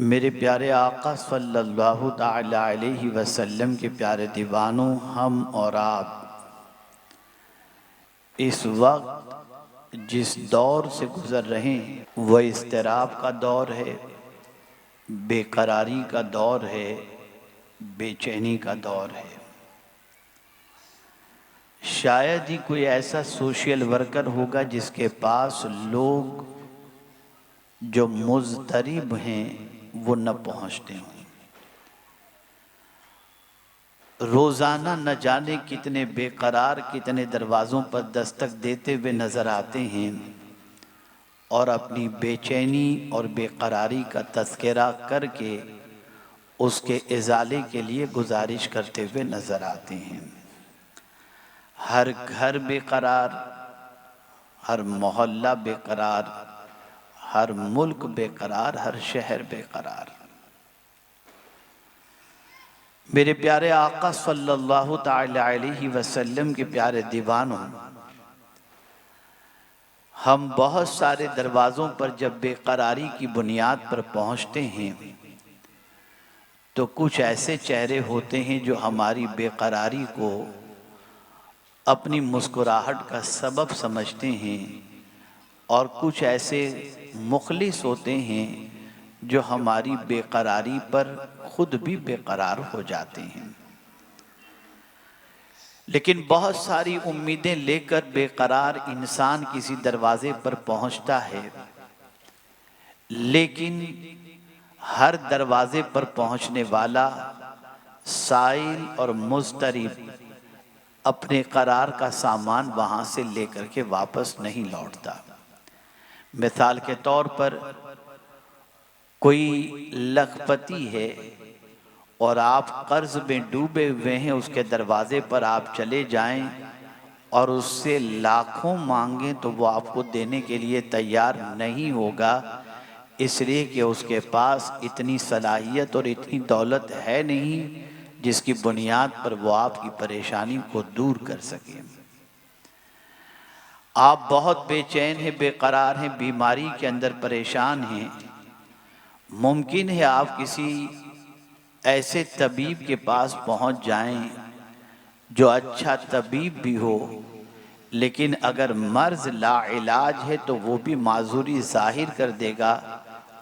मेरे प्यारे आका सल्लल्लाहु ताला अलैहि वसल्लम के प्यारे दीवानों, हम और आप इस वक्त जिस दौर से गुज़र रहे हैं वह इज़्तिराब का दौर है, बेकरारी का दौर है, बेचैनी का दौर है। शायद ही कोई ऐसा सोशल वर्कर होगा जिसके पास लोग जो मुज़तरिब हैं वो न पहुँचते हों। रोज़ाना न जाने कितने बेकरार कितने दरवाज़ों पर दस्तक देते हुए नज़र आते हैं और अपनी बेचैनी और बेकरारी का तज़किरा करके उसके इज़ाले के लिए गुजारिश करते हुए नज़र आते हैं। हर घर बेकरार, हर मोहल्ला बेकरार, हर मुल्क बेकरार, हर शहर बेकरार। मेरे प्यारे आका सल्लल्लाहु ताला अलैहि वसल्लम के प्यारे दीवानों, हम बहुत सारे दरवाज़ों पर जब बेकरारी की बुनियाद पर पहुँचते हैं तो कुछ ऐसे चेहरे होते हैं जो हमारी बेकरारी को अपनी मुस्कुराहट का सबब समझते हैं और कुछ ऐसे मुखलिस होते हैं जो हमारी बेकरारी पर खुद भी बेकरार हो जाते हैं। लेकिन बहुत सारी उम्मीदें लेकर बेकरार इंसान किसी दरवाजे पर पहुंचता है, लेकिन हर दरवाजे पर पहुंचने वाला साइल और मुज़तरिब अपने करार का सामान वहां से लेकर के वापस नहीं लौटता। मिसाल के तौर पर कोई लखपति है और आप कर्ज में डूबे हुए हैं, उसके दरवाजे पर आप चले जाएं और उससे लाखों मांगें तो वो आपको देने के लिए तैयार नहीं होगा, इसलिए कि उसके पास इतनी सलाहियत और इतनी दौलत है नहीं जिसकी बुनियाद पर वो आपकी परेशानी को दूर कर सके। आप बहुत बेचैन हैं, बेकरार हैं, बीमारी के अंदर परेशान हैं। मुमकिन है आप किसी ऐसे तबीब के पास पहुंच जाएं जो अच्छा तबीब भी हो, लेकिन अगर मर्ज लाइलाज है तो वो भी माजूरी जाहिर कर देगा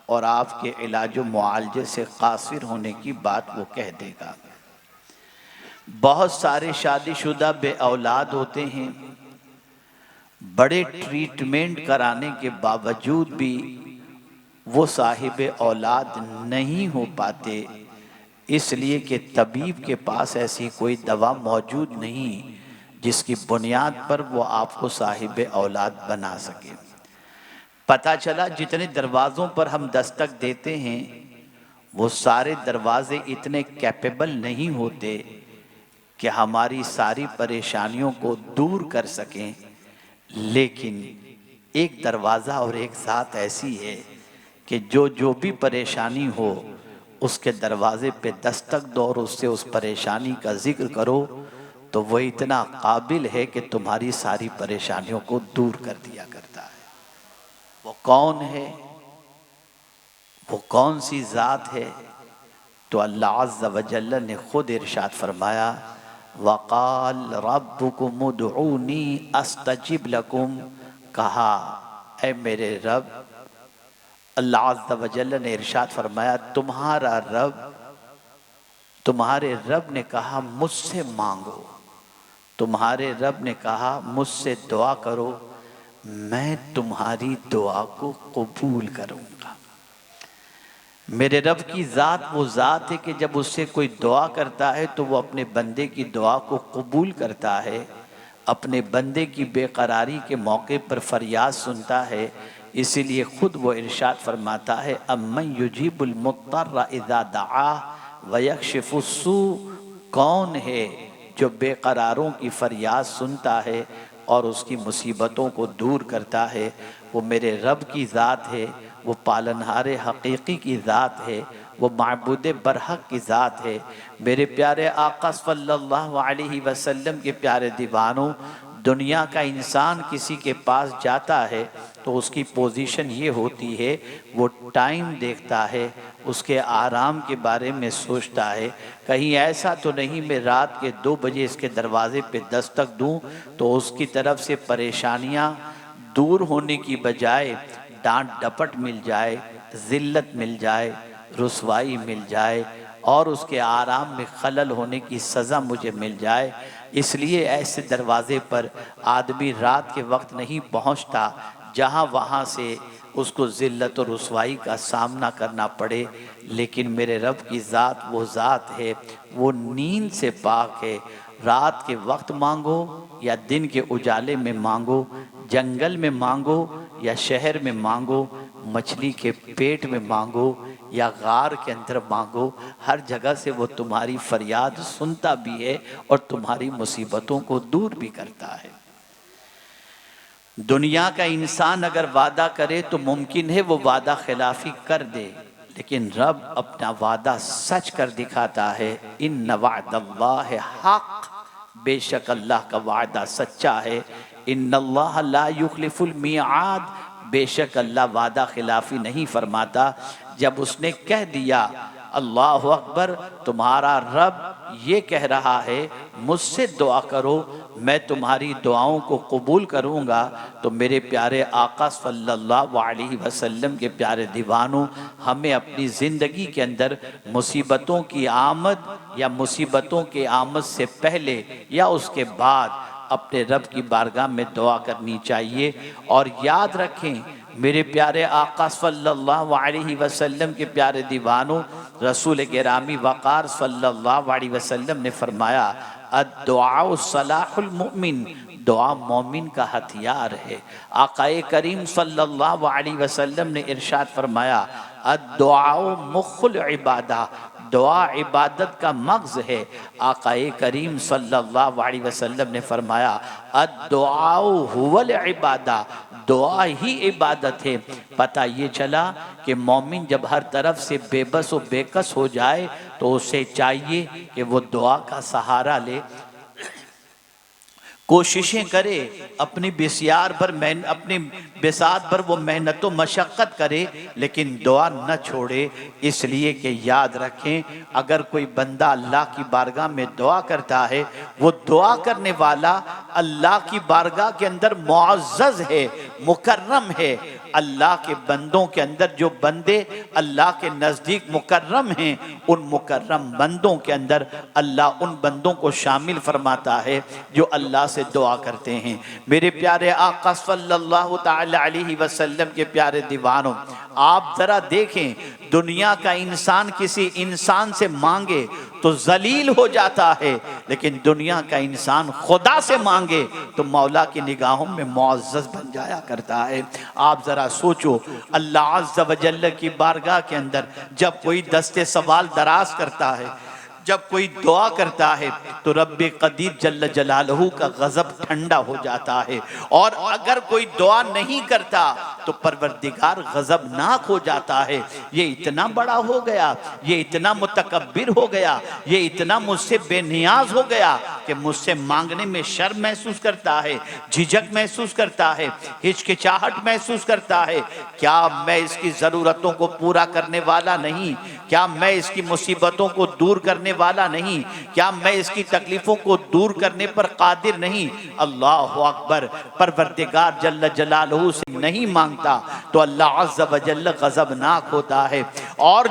और आपके इलाज व मुआलजे से कासिर होने की बात वो कह देगा। बहुत सारे शादीशुदा बे औलाद होते हैं, बड़े ट्रीटमेंट कराने के बावजूद भी वो साहिब औलाद नहीं हो पाते, इसलिए कि तबीब के पास ऐसी कोई दवा मौजूद नहीं जिसकी बुनियाद पर वो आपको साहिब औलाद बना सके। पता चला जितने दरवाज़ों पर हम दस्तक देते हैं वो सारे दरवाजे इतने कैपेबल नहीं होते कि हमारी सारी परेशानियों को दूर कर सकें, लेकिन एक दरवाज़ा और एक ज़ात ऐसी है कि जो भी परेशानी हो उसके दरवाजे पे दस्तक दो और उससे उस परेशानी का जिक्र करो तो वह इतना काबिल है कि तुम्हारी सारी परेशानियों को दूर कर दिया करता है। वो कौन है, वो कौन सी ज़ात है? तो अल्लाह अज़्ज़ा व जल्ल ने खुद इरशाद फरमाया, वक़ाल रब्बुकुम उदऊनी अस्तजिब लकुम, कहा ऐ मेरे रब, अल्लाह अज़्ज़ा व जल्ल ने इरशाद फरमाया तुम्हारे रब ने कहा मुझसे मांगो, तुम्हारे रब ने कहा मुझसे दुआ करो, मैं तुम्हारी दुआ को कबूल करूँगा। मेरे रब की ज़ात वो ज़ात है कि जब उससे कोई दुआ करता है तो वो अपने बंदे की दुआ को कबूल करता है, अपने बंदे की बेकरारी के मौके पर फरियाद सुनता है। इसीलिए खुद वो इरशाद फरमाता है, अम्मन युजीबुल मुत्तर्रा इज़ा दआ व यक्शिफुस्सू, कौन है जो बेकरारों की फरियाद सुनता है और उसकी मुसीबतों को दूर करता है? वो मेरे रब की ज़ात है, वो पालनहारे हकीकी की ज़ात है, वो माबूद बरहक की ज़ात है। मेरे प्यारे आका सल्लल्लाहु अलैहि वसल्लम के प्यारे दीवानों, दुनिया का इंसान किसी के पास जाता है तो उसकी पोजीशन ये होती है, वो टाइम देखता है, उसके आराम के बारे में सोचता है, कहीं ऐसा तो नहीं मैं रात के 2 बजे इसके दरवाजे पे दस्तक दूं तो उसकी तरफ से परेशानियां दूर होने की बजाय डांट डपट मिल जाए, जिल्लत मिल जाए, रुसवाई मिल जाए और उसके आराम में खलल होने की सज़ा मुझे मिल जाए। इसलिए ऐसे दरवाज़े पर आदमी रात के वक्त नहीं पहुंचता जहां वहां से उसको ज़िल्लत और रुसवाई का सामना करना पड़े। लेकिन मेरे रब की ज़ात वो ज़ात है, वो नींद से पाक है। रात के वक्त मांगो या दिन के उजाले में मांगो, जंगल में मांगो या शहर में मांगो, मछली के पेट में मांगो या गार के अंदर मांगो, हर जगह से वो तुम्हारी फरियाद सुनता भी है और तुम्हारी मुसीबतों को दूर भी करता है। दुनिया का इंसान अगर वादा करे तो मुमकिन है वो वादा खिलाफी कर दे, लेकिन रब अपना वादा सच कर दिखाता है। इन्न वअदल्लाहि हक़, बेशक अल्लाह का वादा सच्चा है। इन्नल्लाह ला युखलिफुल मिआद, बेशक अल्लाह वादा खिलाफी नहीं फरमाता। जब उसने कह दिया अल्लाह अकबर, तुम्हारा रब ये कह रहा है मुझसे दुआ करो, मैं तुम्हारी दुआओं को कबूल करूँगा, तो मेरे प्यारे आका सल्लल्लाहु अलैहि वसल्लम के प्यारे दीवानों, हमें अपनी ज़िंदगी के अंदर मुसीबतों की आमद या मुसीबतों के आमद से पहले या उसके बाद अपने रब की बारगाह में दुआ करनी चाहिए। और याद रखें मेरे प्यारे आका सल्लल्लाहु अलैहि वसल्लम के प्यारे दीवानों, रसूल गिरामी वक़ार सल्लल्लाहु अलैहि वसल्लम ने फरमाया अद्दुआ सलाहुल मुमिन, दुआ मोमिन का हथियार है। आकाए करीम सल्लल्लाहु अलैहि वसल्लम ने इरशाद फरमाया अद्दुआ मुख्खुल इबादा, दुआ इबादत का मग़ज़ है। आकाए करीम सल्लल्लाहु अलैहि वसल्लम ने फरमाया अद्दुआ हुवल इबादा, दुआ ही इबादत है। पता ये चला कि मोमिन जब हर तरफ से बेबस व बेकस हो जाए तो उसे चाहिए कि वो दुआ का सहारा ले, कोशिशें करे, अपनी बिस्यार पर अपनी बिसात पर वो मेहनत व मशक्क़त करे, लेकिन दुआ न छोड़े। इसलिए कि याद रखें अगर कोई बंदा अल्लाह की बारगाह में दुआ करता है, वो दुआ करने वाला अल्लाह की बारगाह के अंदर मुअज़्ज़ज़ है, मुकर्रम है। अल्लाह के बंदों के अंदर जो बंदे अल्लाह के नज़दीक मुकर्रम हैं, उन मुकर्रम बंदों के अंदर अल्लाह उन बंदों को शामिल फरमाता है जो अल्लाह से दुआ करते हैं। मेरे प्यारे आका सल्लल्लाहु ताला अलैहि वसल्लम के प्यारे दीवानों, आप ज़रा देखें दुनिया का इंसान किसी इंसान से मांगे तो जलील हो जाता है, लेकिन दुनिया का इंसान खुदा से मांगे तो मौला की निगाहों में मुअज़्ज़ज़ बन जाया करता है। आप ज़रा सोचो अल्लाह अज़्ज़ व जल्ल की बारगाह के अंदर जब कोई दस्ते सवाल दराज करता है, जब कोई दुआ करता है तो रब्बे कदीर जल्ल जलालहू का गजब ठंडा हो जाता है, और अगर कोई दुआ नहीं करता तो परवरदिगार गजबनाक हो जाता है। ये इतना बड़ा हो गया, ये इतना मुतकब्बिर हो गया, ये इतना मुझसे बेनियाज हो गया कि मुझसे मांगने में शर्म महसूस करता है, झिझक महसूस करता है, हिचकिचाहट महसूस करता है। क्या मैं इसकी ज़रूरतों को पूरा करने वाला नहीं? क्या मैं इसकी मुसीबतों को दूर करने वाला नहीं? क्या मैं इसकी तकलीफों को दूर करने पर कादिर नहीं? अल्लाह अकबर। परवरदिगार जल्ल जलालहू से नहीं मांगता तो अल्लाह अज़्ज़ व जल्ल गज़बनाक होता है। और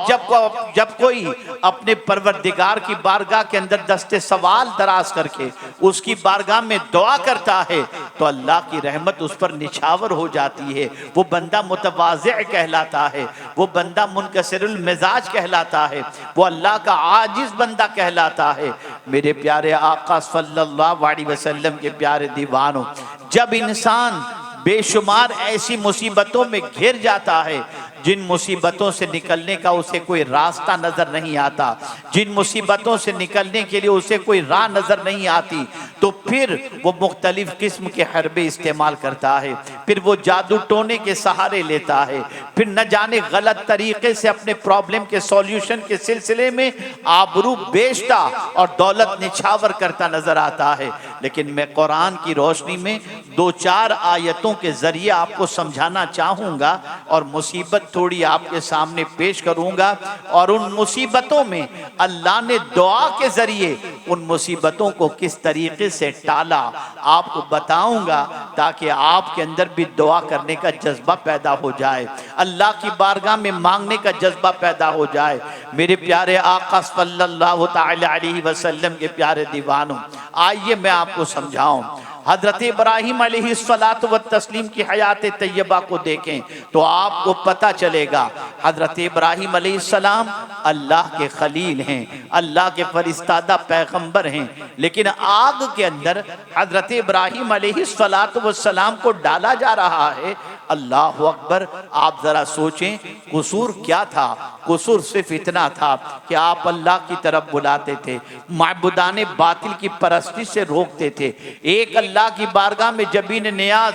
जब कोई अपने परवरदिगार की बारगाह के अंदर दस्ते सवाल दराज करके उसकी बारगाह में दुआ करता है तो अल्लाह की रहमत उस पर निछावर हो जाती है। वो बंदा मुतवाज़िअ कहलाता है, वो बंदा मुनकसिरुल मिजाज कहलाता है, वो अल्लाह का आजिज बंदा कहलाता है। मेरे प्यारे आका सल्लल्लाहु अलैहि वसल्लम के प्यारे दीवानों, जब इंसान बेशुमार ऐसी मुसीबतों में घिर जाता है जिन मुसीबतों से निकलने का उसे कोई रास्ता नजर नहीं आता, जिन मुसीबतों से निकलने के लिए उसे कोई राह नजर नहीं आती, तो फिर वो मुख्तलिफ किस्म के हरबे इस्तेमाल करता है, फिर वो जादू टोने के सहारे लेता है, फिर न जाने गलत तरीके से अपने प्रॉब्लम के सॉल्यूशन के सिलसिले में आबरू बेचता और दौलत निछावर करता नजर आता है। लेकिन मैं कुरान की रोशनी में 2-4 आयतों के जरिए आपको समझाना चाहूँगा और मुसीबत थोड़ी आपके सामने पेश करूँगा, और उन मुसीबतों में अल्लाह ने दुआ के जरिए उन मुसीबतों को किस तरीके से टाला आपको बताऊँगा, ताकि आपके अंदर भी दुआ करने का जज्बा पैदा हो जाए, अल्लाह की बारगाह में मांगने का जज्बा पैदा हो जाए। मेरे प्यारे आका सल्लल्लाहु तआला अलैहि वसल्लम के प्यारे दीवानों, आइए मैं आपको समझाऊं। हजरत इब्राहिम अलैहिस्सलातु व तस्लीम की हयात तैयबा को देखें तो आपको पता चलेगा हजरत इब्राहिम अलैहिस्सलाम अल्लाह के खलील हैं, अल्लाह के फरिश्तादा पैगंबर हैं, लेकिन आग के अंदर हजरत इब्राहिम अलैहिस्सलातु व सलाम को डाला जा रहा है। अल्लाह अकबर, आप जरा सोचें कसूर क्या था? कसूर सिर्फ इतना था कि आप अल्लाह की तरफ बुलाते थे, माबुदाने बातिल की परस्तिश से रोकते थे, एक अल्लाह की बारगाह में जबीन नियाज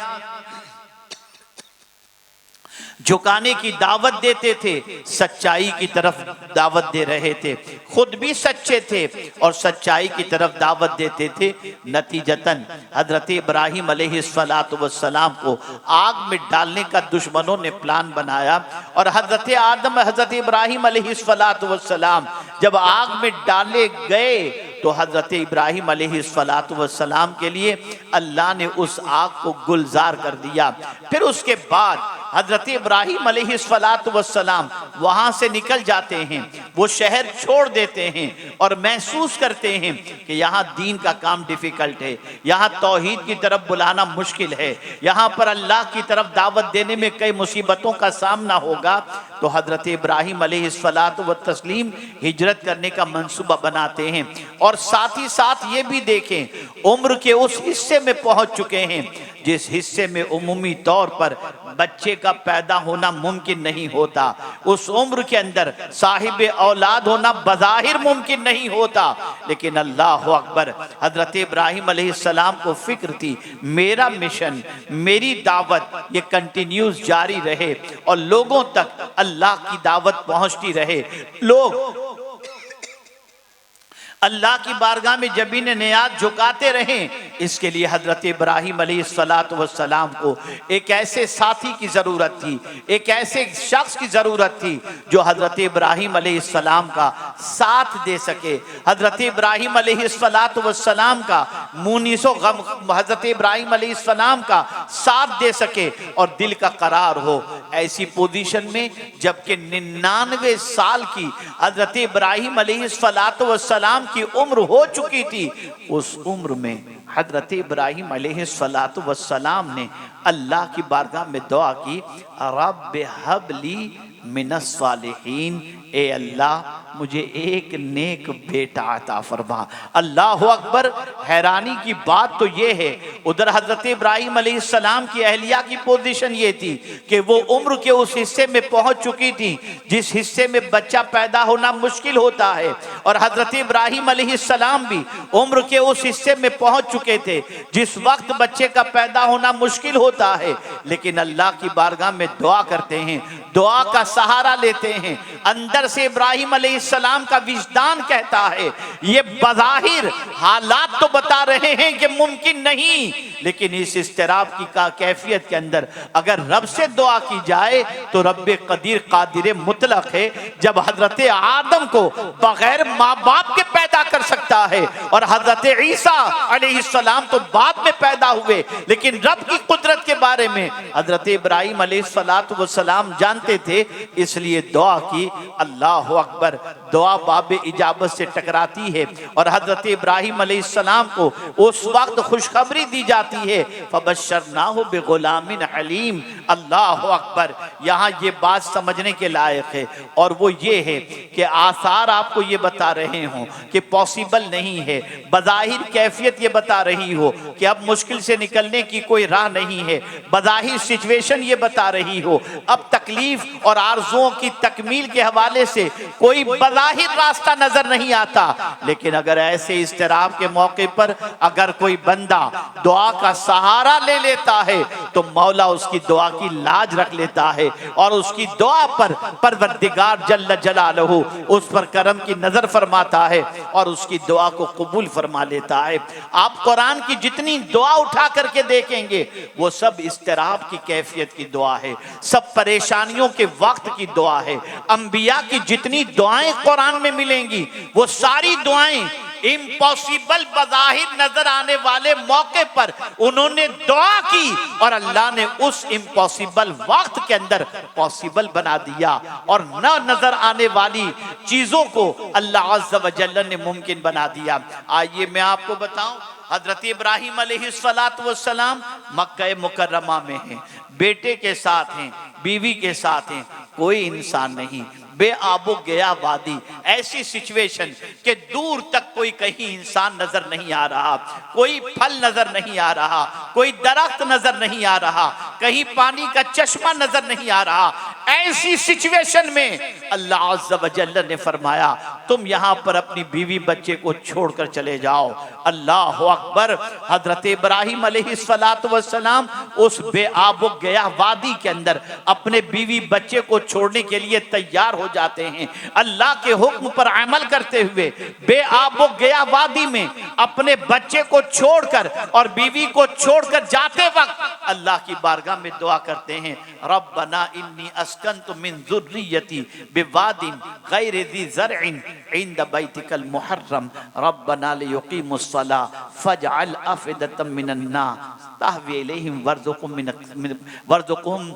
झुकाने की दावत देते थे, सच्चाई की तरफ दावत दे रहे थे, खुद भी सच्चे थे और सच्चाई की तरफ दावत देते थे। नतीजतन हजरत इब्राहिम अलैहिस्सलातु वस्सलाम को आग में डालने का दुश्मनों ने प्लान बनाया, और हजरत आदम हजरत इब्राहिम अलैहिस्सलातु वस्सलाम जब आग में डाले गए तो हजरत इब्राहिम अलैहिस्सलातु वस्सलाम के लिए अल्लाह ने उस आग को गुलजार कर दिया। फिर उसके बाद हजरत इब्राहिम अलैहिस्सलातु वस्सलाम वहां से निकल जाते हैं, वो शहर छोड़ देते हैं और महसूस करते हैं कि यहाँ दीन का काम डिफिकल्ट है, यहाँ तौहीद की तरफ बुलाना मुश्किल है, यहाँ पर अल्लाह की तरफ दावत देने में कई मुसीबतों का सामना होगा। तो हजरत इब्राहिम अलैहिस्सलातु व तस्लीम हिजरत करने का मंसूबा बनाते हैं, और साथ ही साथ ये भी देखें उम्र के उस हिस्से में पहुंच चुके हैं जिस हिस्से में उमूमी तौर पर बच्चे का पैदा होना मुमकिन नहीं होता। उस उम्र के अंदर साहिब औलाद होना बज़ाहिर मुमकिन नहीं होता, लेकिन अल्लाह अकबर, हजरत इब्राहिम अलैहिस्सलाम को फिक्र थी मेरा मिशन, मेरी दावत ये कंटिन्यूस जारी रहे और लोगों तक अल्लाह की दावत पहुंचती रहे, लोग अल्लाह की बारगाह में जबीन नियाज झुकाते रहें। इसके लिए हजरत इब्राहिम अलैहिस्सलातु वस्सलाम को एक ऐसे साथी की जरूरत थी, एक ऐसे शख्स की जरूरत थी जो हजरत इब्राहिम अलैहिस्सलाम का साथ दे सके, हजरत इब्राहिम अलैहिस्सलातु वस्सलाम का मुनीसो गम, हजरत इब्राहिम अलैहिस्सलाम का साथ दे सके और दिल का करार हो। ऐसी पोजीशन में जबकि 99 साल की हजरत इब्राहिम अलैहिस्सलातु वस्सलाम की उम्र हो चुकी थी, उस उम्र में हजरत इब्राहिम अलैहिस्सलातु वस्सलाम ने अल्लाह की बारगाह में दुआ की, रब्बि हबली मिनस सालिहीन, ए अल्लाह मुझे एक नेक बेटा अता फरमा। अल्लाह अकबर, हैरानी की बात तो ये है उधर हजरत इब्राहिम अलैहिस्सलाम की अहलिया की पोजीशन ये थी कि वो उम्र के उस हिस्से में पहुंच चुकी थी जिस हिस्से में बच्चा पैदा होना मुश्किल होता है, और हजरत इब्राहिम अलैहिस्सलाम भी उम्र के उस हिस्से में पहुंच चुके थे जिस वक्त बच्चे का पैदा होना मुश्किल होता है, लेकिन अल्लाह की बारगाह में दुआ करते हैं, दुआ का सहारा लेते हैं। अंदर से इब्राहिम अलैहिस्सलाम का विजदान कहता है ये बज़ाहिर हालात तो बता रहे हैं कि मुमकिन नहीं, लेकिन इस इस्तिराब की का कैफियत के अंदर अगर रब से दुआ की जाए तो रब्बे कदीर कादिर मुतलक है। जब हजरत आदम को बगैर माँ बाप के पैदा कर सकता है और हजरत ईसा अलैहिस्सलाम तो बाद में पैदा हुए, लेकिन रब की कुदरत के बारे में हजरत इब्राहिम अलैहिस्सलातु वस्सलाम जानते थे, इसलिए दुआ की। अल्लाह अकबर, दुआ बाब इजाबत से टकराती है और हजरत इब्राहिम अलैहिस्सलाम को उस वक्त खुशखबरी दी जाती है, फबश्शरनाहु बिगुलामिन हलीम। अल्लाह अकबर, यहाँ ये बात समझने के लायक है, और वो ये है कि आसार आपको ये बता रहे हो कि पॉसिबल नहीं है, बज़ाहिर कैफियत ये बता रही हो कि अब मुश्किल से निकलने की कोई राह नहीं है, बज़ाहिर सिचुएशन ये बता रही हो अब तकलीफ और आरज़ुओं की तकमील के हवाले से कोई बज़ाहिर रास्ता नजर नहीं आता, लेकिन अगर ऐसे इस्तिराब के मौके पर अगर कोई बंदा दुआ का सहारा ले लेता है तो मौला उसकी दुआ की लाज रख लेता है और उसकी दुआ पर परवरदिगार जल्ल जलालहू उस पर करम की नजर फरमाता है और उसकी दुआ को कबूल फरमा लेता है। आप कुरान की जितनी दुआ उठा करके देखेंगे वो सब इस्तिराब की कैफियत की दुआ है, सब परेशानियों के वक्त की दुआ है। अंबिया की जितनी दुआएं कुरान में मिलेंगी वो सारी दुआएं इम्पॉसिबल बज़ाहिर नजर आने वाले मौके पर उन्होंने दुआ की और अल्लाह ने उस इम्पॉसिबल वक्त के अंदर पॉसिबल बना दिया, और न नजर आने वाली चीजों को अल्लाह अज़्ज़ व जल्ल ने मुमकिन बना दिया। आइए मैं आपको बताऊं, हजरत इब्राहिम अलैहिस्सलातु वस्सलाम मक्का मुकर्रमा में हैं, बेटे के साथ हैं, बीवी के साथ हैं, कोई इंसान नहीं, बेआबो गया वादी, ऐसी सिचुएशन कि दूर तक कोई कहीं इंसान नजर नहीं आ रहा, कोई फल नजर नहीं आ रहा, कोई दरख्त नजर नहीं आ रहा, कहीं पानी का चश्मा नजर नहीं आ रहा। ऐसी सिचुएशन में अल्लाह अज़्ज़ व जल्ल ने फरमाया तुम यहां पर अपनी बीवी बच्चे को छोड़कर चले जाओ। अल्लाह अकबर। हजरत इब्राहिम अलैहिस्सलातु वस्सलाम उस बेआबो गया वादी के अंदर अपने बीवी बच्चे को छोड़ने के लिए तैयार हो जाते हैं। अल्लाह के हुक्म पर अमल करते हुए बेआबो गया वादी में अपने बच्चे को छोड़कर और बीवी को छोड़कर जाते वक्त अल्लाह की बारगाह में दुआ करते हैं, रब्बना इन्नी अस्कंतु मिन ज़ुर्रियती बिवादिन गैरि ज़ी ज़रइन इंद बैतिकल मुहर्रम रब्बना लियुक़ीमुस्सलाह फजअल अफ़िदतम मिनन नास तहवी इलैहिम वर्ज़ुक़हुम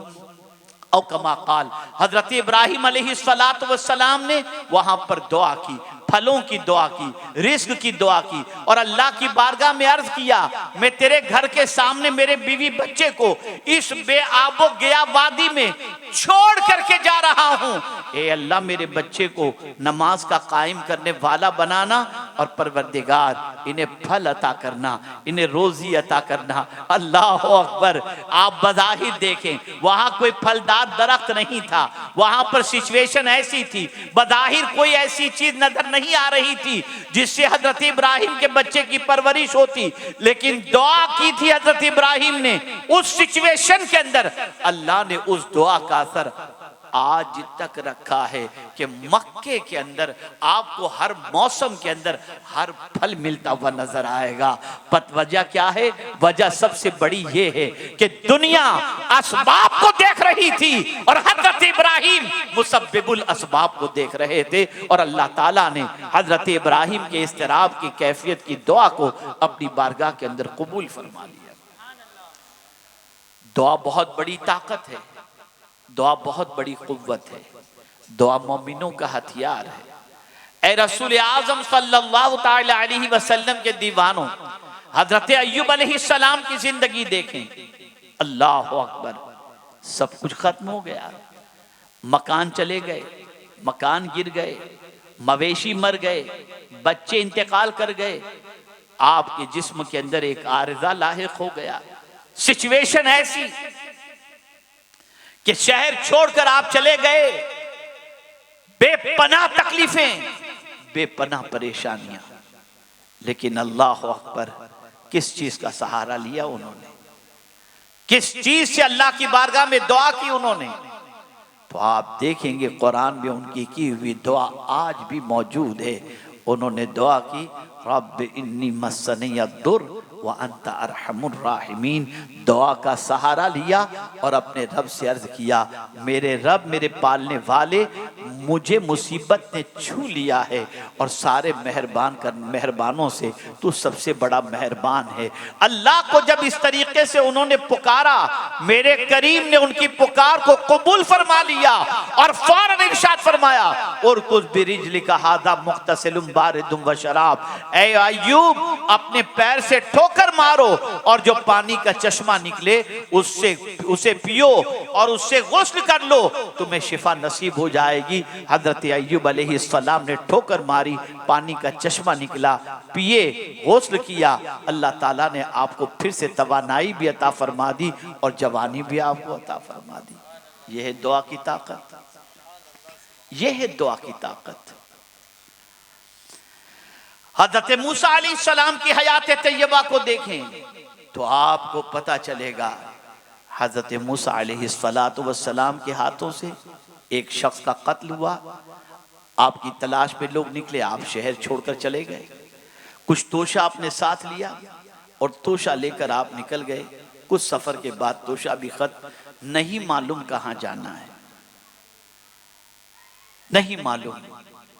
औ कमा क़ाल। हजरत इब्राहिम अलैहिस्सलातु वस्सलाम ने वहां पर दुआ की, फलों की दुआ की, रिस्क की दुआ की और अल्लाह की बारगाह में अर्ज किया मैं तेरे घर के सामने मेरे बीवी बच्चे को इस बेआबो गया वादी में छोड़ करके जा रहा हूं। ए अल्लाह मेरे बच्चे को नमाज का कायम करने वाला बनाना और परवरदिगार इन्हें फल अता करना, इन्हें रोजी अता करना। अल्लाह अकबर। आप बज़ाहिर देखें वहां कोई फलदार दरख्त नहीं था, वहां पर सिचुएशन ऐसी थी, बज़ाहिर कोई ऐसी चीज नजर नहीं आ रही थी जिससे हजरत इब्राहिम के बच्चे की परवरिश होती, लेकिन दुआ की थी हजरत इब्राहिम ने उस सिचुएशन के अंदर। अल्लाह ने उस दुआ का असर आज तक रखा है कि मक्के के अंदर आपको हर मौसम के अंदर हर फल मिलता हुआ नजर आएगा। पत वजह क्या है? वजह सबसे बड़ी ये है कि दुनिया असबाब को देख रही थी और हजरत इब्राहिम मुसब्बिबुल असबाब को देख रहे थे, और अल्लाह ताला ने हजरत इब्राहिम के इस्तिराब की कैफियत की दुआ को अपनी बारगाह के अंदर कबूल फरमा लिया। दुआ बहुत बड़ी ताकत है, दुआ बहुत बड़ी कुव्वत है, दुआ मोमिनों का हथियार है। ए रसूल आज़म सल्लल्लाहु ताला अलैहि वसल्लम के दीवानों, हजरत अय्यूब अलैहिस्सलाम की जिंदगी देखें। अल्लाह अकबर। सब कुछ खत्म हो गया, मकान चले गए, मकान गिर गए, मवेशी मर गए, बच्चे इंतकाल कर गए, आपके जिस्म के अंदर एक आरिज़ा लाहिक हो गया। सिचुएशन ऐसी कि शहर छोड़कर आप चले गए, बेपनाह तकलीफें, बेपनाह परेशानियां, लेकिन अल्लाह अकबर किस चीज का सहारा लिया उन्होंने, किस चीज से अल्लाह की बारगाह में दुआ की उन्होंने। तो आप देखेंगे कुरान में उनकी की हुई दुआ आज भी मौजूद है। उन्होंने दुआ की, रब्ब इन्नी मस्सनी अद्दुर व अंता अरहमुर राहिमीन। दुआ का सहारा लिया और अपने रब से अर्ज किया, मेरे रब, मेरे पालने वाले, मुझे मुसीबत ने छू लिया है और सारे मेहरबानों से तू सबसे बड़ा मेहरबान है। अल्लाह को जब इस तरीके से उन्होंने पुकारा, मेरे करीम ने उनकी पुकार को कबूल फरमा लिया और फौरन इरशाद फरमाया, और कुछ बिरिजलिका हादा मुख्तसिलुम बारिदुम व शराब। ऐ अय्यूब, अपने पैर से ठोकर मारो और जो पानी का चश्मा निकले उसे पियो और उससे गुस्ल कर लो, तुम्हें शिफा नसीब हो जाएगी। हजरत अय्यूब अलैहिस्सलाम ने ठोकर मारी, पानी का चश्मा निकला, पिए, गुस्ल किया। अल्लाह ताला ने आपको फिर से तवानाई भी अता फरमा दी और जवानी भी आपको अता फरमा दी। यह है दुआ की ताकत, यह है दुआ की ताकत। हजरत मूसा अलैहिस्सलाम की हयात तैयबा को देखें तो आपको पता चलेगा, हजरत मूसा अलैहिस्सलातु वस्सलाम के हाथों से एक शख्स का कत्ल हुआ, आपकी तलाश में लोग निकले, आप शहर छोड़कर चले गए। कुछ तोशा आपने साथ लिया और तोशा लेकर आप निकल गए। कुछ सफर के बाद तोशा भी खत्म, नहीं मालूम कहां जाना है, नहीं मालूम।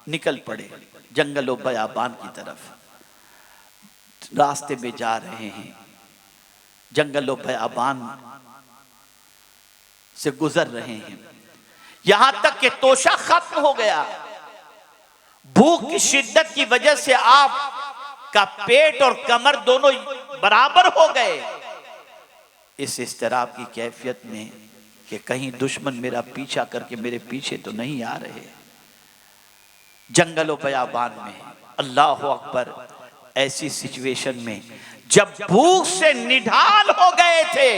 निकल पड़े जंगलों बयाबान की तरफ। रास्ते में जा रहे हैं, जंगलों बयाबान से गुजर रहे हैं, यहां तक कि तोशा खत्म हो गया। भूख की शिद्दत की वजह से आप का पेट और कमर दोनों बराबर हो गए। इस इस्तराब की कैफियत में कि कहीं दुश्मन मेरा पीछा करके मेरे पीछे तो नहीं आ रहे, जंगलों बयाबान में, अल्लाह अकबर। ऐसी सिचुएशन में जब भूख से निढाल हो गए थे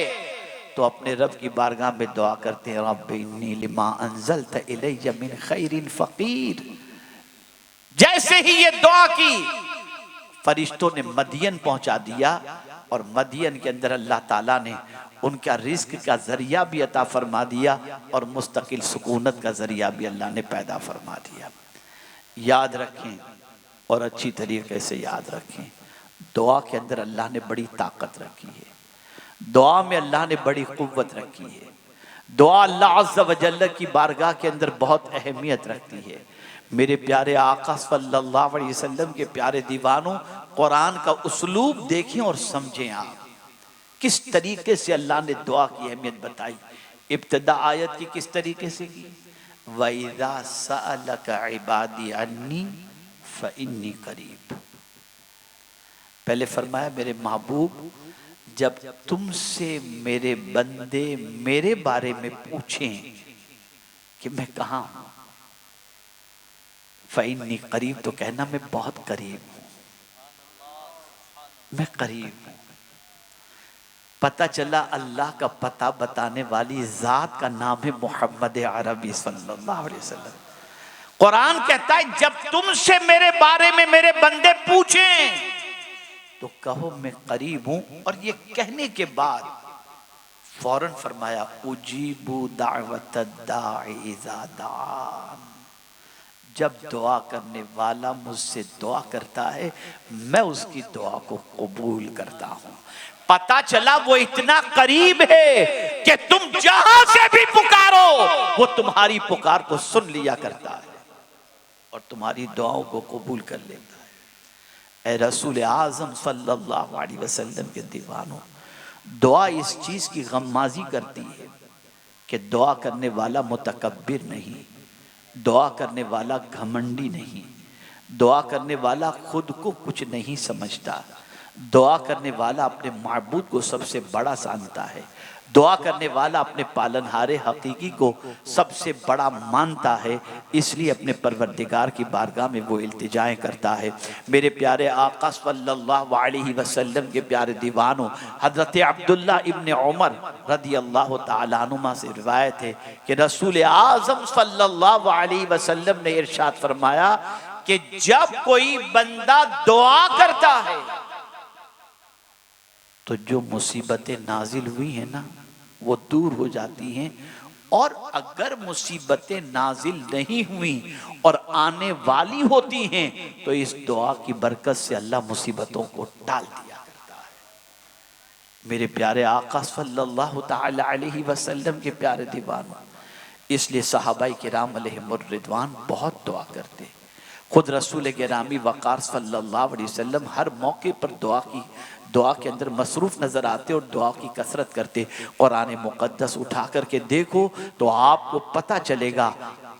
तो अपने रब की बारगाह में दुआ करते हैं, रब्बी इन्नी लिमा अंज़लत इलैया मिन खैरिन फ़क़ीर। जैसे ही ये दुआ की, फरिश्तों ने मदियन पहुंचा दिया और मदियन के अंदर अल्लाह ताला ने उनका रिस्क का जरिया भी अता फरमा दिया और मुस्तकिल सुकूनत का जरिया भी अल्लाह ने पैदा फरमा दिया। याद रखें और अच्छी तरीके से याद रखें, दुआ के अंदर अल्लाह ने बड़ी ताकत रखी है, दुआ में अल्लाह ने बड़ी कुव्वत रखी है। दुआ अल्लाह अज़्ज़ा व जल्ल की बारगाह के अंदर बहुत अहमियत रखती है। मेरे प्यारे आका सल्लल्लाहु अलैहि वसल्लम के प्यारे दीवानों, कुरान का उसलूब देखें और समझें आप किस तरीके से अल्लाह ने दुआ की अहमियत बताई। इब्तिदा आयत की किस तरीके से की, वइज़ा सअलका इबादी अन्नी फ़इन्नी करीब। पहले फरमाया मेरे महबूब, जब तुमसे मेरे बंदे मेरे बारे में पूछें कि मैं कहाँ हूं, फ़इन्नी करीब, तो कहना मैं बहुत करीब हूं, मैं करीब हूं। पता चला अल्लाह का पता बताने वाली जात का नाम है मोहम्मद अरबी सल्लल्लाहु अलैहि वसल्लम। कुरान कहता है जब तुमसे मेरे बारे में मेरे बंदे पूछें तो कहो मैं करीब हूं। और ये कहने के बाद फौरन फरमाया, उजीबु दावत दाई इज़ा दान। जब दुआ करने वाला मुझसे दुआ करता है, मैं उसकी दुआ को कबूल करता हूं। पता चला वो इतना करीब है कि तुम जहां से भी पुकारो वो तुम्हारी पुकार को सुन लिया करता है और तुम्हारी दुआओं को कबूल कर लेता है। ए रसूल आज़म सल्लल्लाहु अलैहि वसल्लम के दीवानों, दुआ इस चीज की गम्माजी करती है कि दुआ करने वाला मुतकब्बिर नहीं, दुआ करने वाला घमंडी नहीं, दुआ करने वाला खुद को कुछ नहीं समझता, दुआ करने वाला अपने माबूद को सबसे बड़ा जानता है, दुआ करने वाला अपने पालनहारे हकीकी को सबसे बड़ा मानता है, इसलिए अपने परवरदिगार की बारगाह में वो इल्तिजाएं करता है। मेरे प्यारे आका सल्लल्लाहु अलैहि वसल्लम के प्यारे दीवानों, हज़रत अब्दुल्ला इब्न उमर रदी अल्लाह तआला अन्हुमा से रिवायत है कि रसूल आज़म सल्लल्लाहु अलैहि वसल्लम ने इरशाद फरमाया कि जब कोई बंदा दुआ करता है तो जो मुसीबतें नाजिल हुई हैं ना वो दूर हो जाती हैं, और अगर मुसीबतें नाजिल नहीं हुई और आने वाली होती हैं तो इस दुआ की बरकत से अल्लाह मुसीबतों को टाल दिया करता है। मेरे प्यारे आका सल्लल्लाहु ताला अलैहि वसल्लम के प्यारे दीवानों, इसलिए सहाबाई किराम अलैहिमुर रिदवान बहुत दुआ करते। खुद रसूल गिरामी वक़ार सल्लल्लाहु अलैहि वसल्लम हर मौके पर दुआ के अंदर मसरूफ नजर आते और दुआ की कसरत करते। कुरान मुक़द्दस उठा करके देखो तो आपको पता चलेगा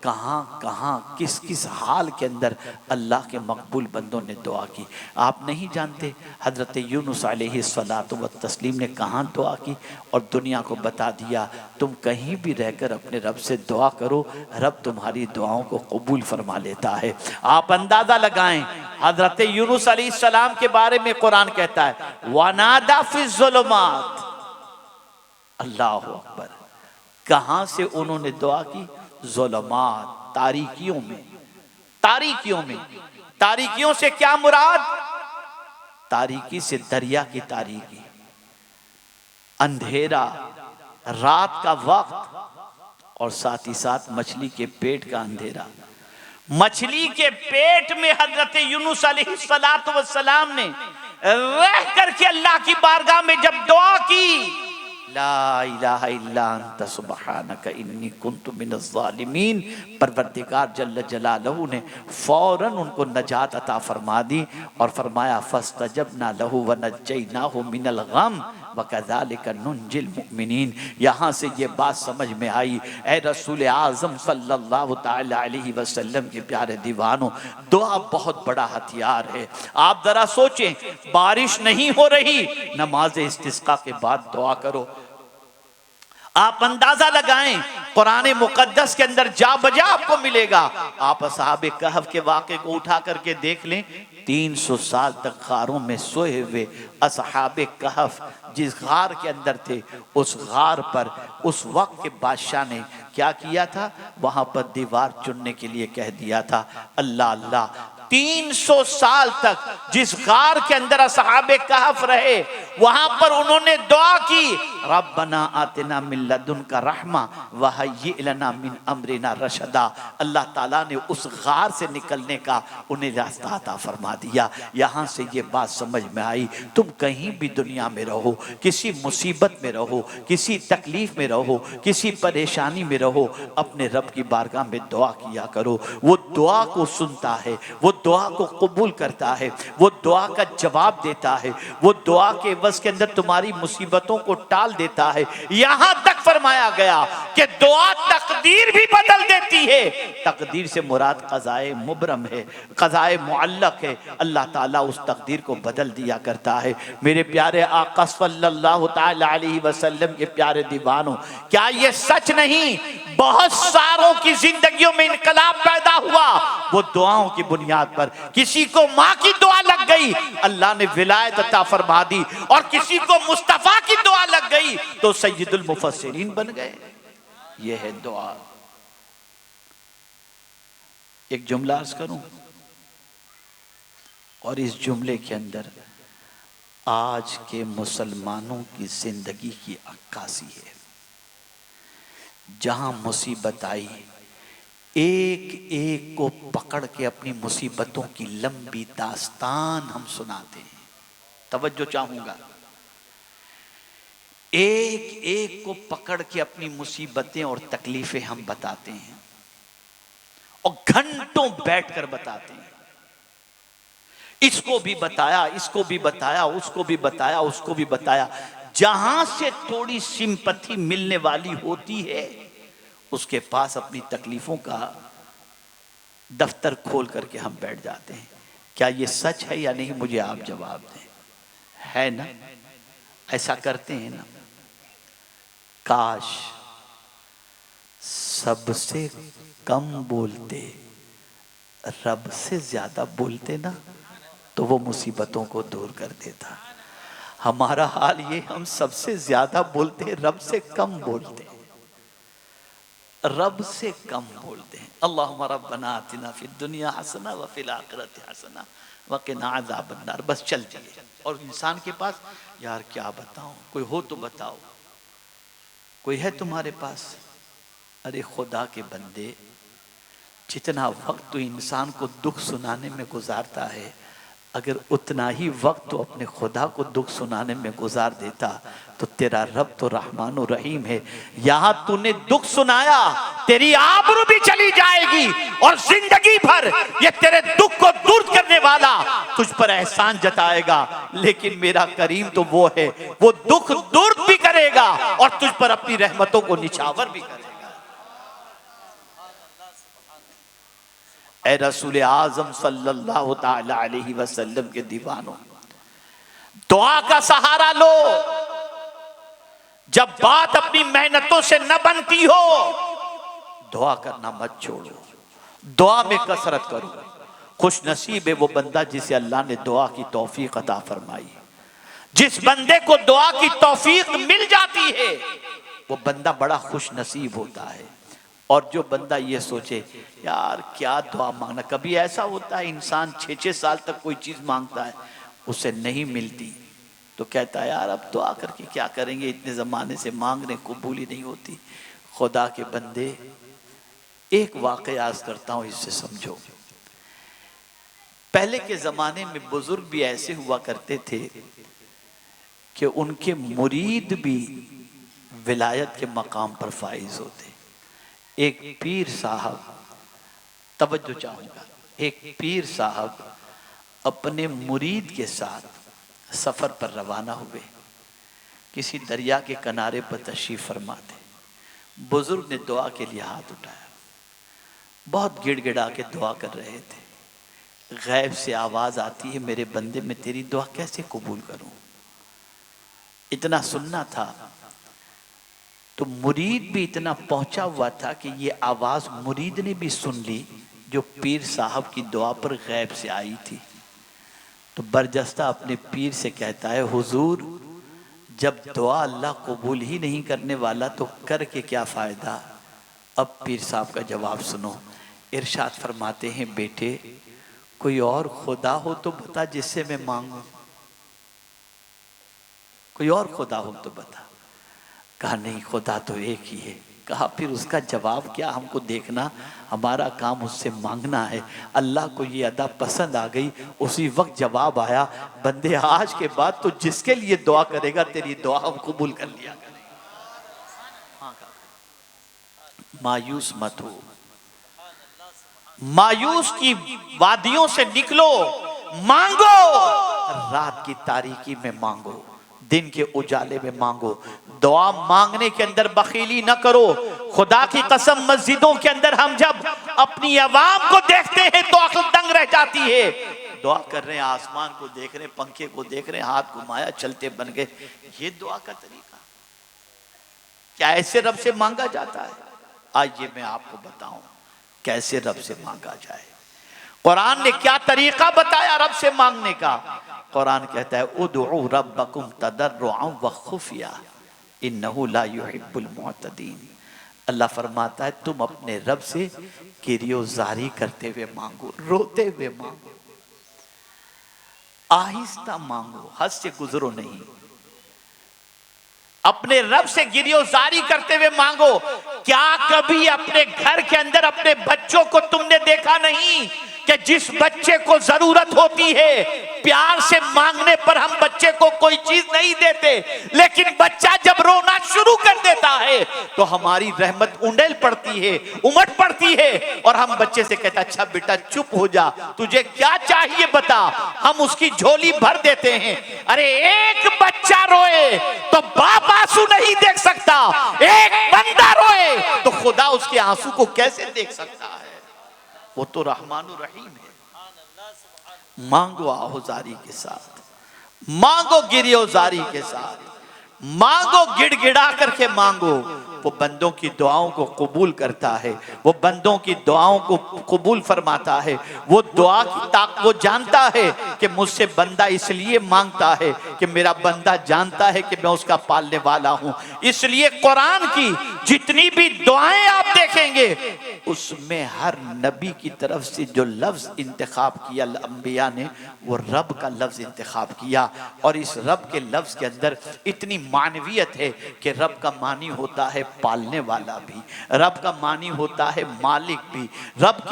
कहाँ कहाँ किस किस हाल के अंदर अल्लाह के मकबूल बंदों ने दुआ की। आप नहीं जानते हज़रत यूनुस अलैहिस्सलातु व तस्लीम ने कहाँ दुआ की, और दुनिया को बता दिया तुम कहीं भी रहकर अपने रब से दुआ करो, रब तुम्हारी दुआओं को कबूल फरमा लेता है। आप अंदाज़ा लगाएं, हज़रत यूनुस अलैहिस्सलाम के बारे में कुरान कहता है वनादा फिज़्ज़ुलुमात, अल्लाह अकबर, कहाँ से उन्होंने दुआ की, ज़ुलमात, तारीकियों में। तारीकियों में, तारीकियों से क्या मुराद, तारीकी से दरिया की तारीकी, अंधेरा, रात का वक्त, और साथ ही साथ मछली के पेट का अंधेरा। मछली के पेट में हजरत यूनुस अलैहिस्सलातु वस्सलाम ने रह करके अल्लाह की बारगाह में जब दुआ की, ला इलाहा इल्ला अंत सुब्हानका इन्नी कुन्तु मिनज़ ज़ालिमीन, परवरदिगार जल्ल जलालहू ने फौरन उनको नजात अता फरमा दी और फरमाया फस्तजबना लहू व नज्जयनाहु मिनल गम व कज़ालिका नुंजिल मुमिनीन। यहाँ से ये बात समझ में आई, ए रसूल आज़म सल्लल्लाहु तआला अलैहि वसल्लम के प्यारे दीवानों, दुआ बहुत बड़ा हथियार है। आप जरा सोचें, बारिश नहीं हो रही, नमाज इस्तिस्का के बाद दुआ करो। आप अंदाजा लगाएं, कुरान मुकद्दस के अंदर जा बजा आपको मिलेगा। आप असहाबे कहफ के वाक़े को उठा करके देख लें, 300 साल तक गारों में सोए हुए असहाबे कहफ जिस गार के अंदर थे, उस गार पर उस वक्त के बादशाह ने क्या किया था, वहां पर दीवार चुनने के लिए कह दिया था। अल्लाह अल्लाह, 300 साल तक जिस गार के अंदर असहाबे कहफ रहे, वहां पर उन्होंने दुआ की, रब्बना आतिना मिन लदुनका रहमा व हय्यि लना मिन अमरिना रशदा। अल्लाह ताला ने उस गार से निकलने का उन्हें रास्ता अता फरमा दिया। यहाँ से ये बात समझ में आई, तुम कहीं भी दुनिया में रहो, किसी मुसीबत में रहो, किसी तकलीफ में रहो, किसी परेशानी में रहो, अपने रब की बारगाह में दुआ किया करो। वो दुआ को सुनता है, वो दुआ को कबूल करता है, वो दुआ का जवाब देता है, वो दुआ के बस के अंदर तुम्हारी मुसीबतों को टाल देता है। यहां तक फरमाया गया कि दुआ तकदीर भी बदल देती है। तकदीर से मुराद क़ज़ाए मुबरम है, क़ज़ाए मुअल्लक़ है। अल्लाह ताला उस तकदीर को बदल दिया करता है। मेरे प्यारे आका सल्लल्लाहु तआला अलैहि वसल्लम के प्यारे दीवानों, क्या ये सच नहीं, बहुत सारों की जिंदगियों में इनकलाब पैदा हुआ वो दुआओं की बुनियाद पर। किसी को माँ की दुआ लग गई, अल्लाह ने विलायत अता फरमा दी, और किसी को मुस्तफा की दुआ लग गई तो सय्यदुल मुफस्सिरीन बन गए। ये है दुआ। एक जुमला अर्ज करूं, और इस जुमले के अंदर आज के मुसलमानों की जिंदगी की अक्कासी है। जहां मुसीबत आई, एक एक को पकड़ के अपनी मुसीबतों की लंबी दास्तान हम सुनाते हैं। तवज्जो चाहूंगा, एक एक को पकड़ के अपनी मुसीबतें और तकलीफें हम बताते हैं, और घंटों बैठकर बताते हैं। इसको भी बताया, इसको भी बताया, उसको भी बताया, उसको भी बताया। जहां से थोड़ी सिंपैथी मिलने वाली होती है, उसके पास अपनी तकलीफों का दफ्तर खोल करके हम बैठ जाते हैं। क्या ये सच है या नहीं, मुझे आप जवाब दें। है ना? ऐसा करते हैं ना? काश सबसे कम बोलते, रब से ज्यादा बोलते ना, तो वो मुसीबतों को दूर कर देता। हमारा हाल ये, हम सबसे ज्यादा बोलते, रब से कम बोलते, रब से कम बोलते हैं। अल्लाहुम्मा रब्बना आतिना फिद दुनिया हसना व फिल आखिरति हसना व क़िना अज़ाबन नार। बस चलती है। और इंसान के पास, यार क्या बताऊं, कोई हो तो बताओ, कोई है तुम्हारे पास? अरे खुदा के बंदे, जितना वक्त तो इंसान को दुख सुनाने में गुजारता है, अगर उतना ही वक्त तो अपने खुदा को दुख सुनाने में गुजार देता, तो तेरा रब तो रहमान और रहीम है। यहां तूने दुख सुनाया, तेरी आबरू भी चली जाएगी, और जिंदगी भर ये तेरे दुख को दूर करने वाला तुझ पर एहसान जताएगा। लेकिन मेरा करीम तो वो है, वो दुख दूर भी करेगा और तुझ पर अपनी रहमतों को निछावर भी करेगा। ए रसूल आज़म सल्लल्लाहु ताला अलैहि वसल्लम के दीवानों, दुआ का सहारा लो। जब बात अपनी मेहनतों से न बनती हो, दुआ करना मत छोड़ो, दुआ में कसरत करो। खुश नसीब है वो बंदा जिसे अल्लाह ने दुआ की तौफीक अता फरमाई। जिस बंदे को दुआ की तौफीक मिल जाती है, वो बंदा बड़ा खुश नसीब होता है। और जो बंदा ये सोचे, यार क्या दुआ मांगना, कभी ऐसा होता है इंसान 6-6 साल तक कोई चीज मांगता है, उसे नहीं मिलती, तो कहता है यार अब दुआ करके क्या करेंगे, इतने जमाने से मांग रहे, कबूल ही नहीं होती। खुदा के बंदे, एक वाक़या अर्ज़ करता हूँ, इससे समझो। पहले के ज़माने में बुजुर्ग भी ऐसे हुआ करते थे कि उनके मुरीद भी विलायत के मकाम पर फाइज होते। एक पीर साहब, तवज्जो चाहूँगा, एक पीर साहब अपने मुरीद के साथ सफ़र पर रवाना हुए। किसी दरिया के किनारे पर तशरीफ़ फरमा थे। बुजुर्ग ने दुआ के लिए हाथ उठाया, बहुत गिड़गिड़ा के दुआ कर रहे थे। गैब से आवाज़ आती है, मेरे बंदे मैं तेरी दुआ कैसे कबूल करूं? इतना सुनना था। तो मुरीद भी इतना पहुंचा हुआ था कि ये आवाज़ मुरीद ने भी सुन ली जो पीर साहब की दुआ पर गैब से आई थी। तो बरजस्ता अपने पीर से कहता है, हुजूर जब दुआ अल्लाह कबूल ही नहीं करने वाला तो करके क्या फ़ायदा? अब पीर साहब का जवाब सुनो। इरशाद फरमाते हैं, बेटे कोई और खुदा हो तो बता जिससे मैं मांगू, कोई और खुदा हो तो बता। कहा नहीं, खुदा तो एक ही है। कहा फिर उसका जवाब क्या हमको देखना, हमारा काम उससे मांगना है। अल्लाह को ये अदा पसंद आ गई। उसी वक्त जवाब आया, बंदे आज के बाद तो जिसके लिए दुआ करेगा तेरी दुआ हम कबूल कर लिया करेंगे। मायूस मत हो, मायूस की वादियों से निकलो, मांगो। रात की तारीकी में मांगो, दिन के उजाले में मांगो। दुआ मांगने के अंदर बखीली न करो। खुदा की कसम, मस्जिदों के अंदर हम जब अपनी आवाम को देखते हैं तो अक्ल दंग रह जाती है। दुआ कर रहे हैं, आसमान को देख रहे हैं, पंखे को देख रहे हैं, हाथ घुमाया चलते बन गए। ये दुआ का तरीका क्या ऐसे रब से मांगा जाता है? आइए मैं आपको बताऊं कैसे रब से मांगा जाए। कुरान ने क्या तरीका बताया रब से मांगने का। कुरान कहता है, उदउ रब्बकुम तदर्रुअन व खुफिया इन्नहु ला युहिब्बुल मुअतदीन। अल्लाह फरमाता है तुम अपने रब से किरियोजारी करते हुए मांगो, रोते हुए मांगो, आहिस्ता मांगो, हद से गुजरो नहीं। अपने रब से गिरियोजारी करते हुए मांगो। क्या कभी अपने घर के अंदर अपने बच्चों को तुमने देखा नहीं कि जिस बच्चे को जरूरत होती है, प्यार से मांगने पर हम बच्चे को कोई चीज नहीं देते, लेकिन बच्चा जब रोना शुरू कर देता है तो हमारी रहमत उंडेल पड़ती है, उमड़ पड़ती है, और हम बच्चे से कहते अच्छा बेटा चुप हो जा, तुझे क्या चाहिए बता, हम उसकी झोली भर देते हैं। अरे एक बच्चा रोए तो बाप आंसू नहीं देख सकता, एक बंदा रोए तो खुदा उसके आंसू को कैसे देख सकता है? वो तो रहमानुर रहीम है। मांगो आहोजारी के साथ, मांगो गिरियोजारी के साथ, मांगो गिड़गिड़ा करके मांगो। वो बंदों की दुआओं को कबूल करता है, वो बंदों की दुआओं को कबूल फरमाता है। वो दुआ की वो जानता है कि मुझसे बंदा इसलिए मांगता है कि मेरा बंदा जानता है कि मैं उसका पालने वाला हूं। इसलिए कुरान की जितनी भी दुआएं आप देखेंगे उसमें हर नबी की तरफ से जो लफ्ज इंतखाब किया अंबिया ने, वो रब का लफ्ज इंतखाब किया। और इस रब के लफ्ज के अंदर इतनी मानवियत है कि रब का मानी होता है पालने वाला भी, रब का मानी होता है मालिक भी। रब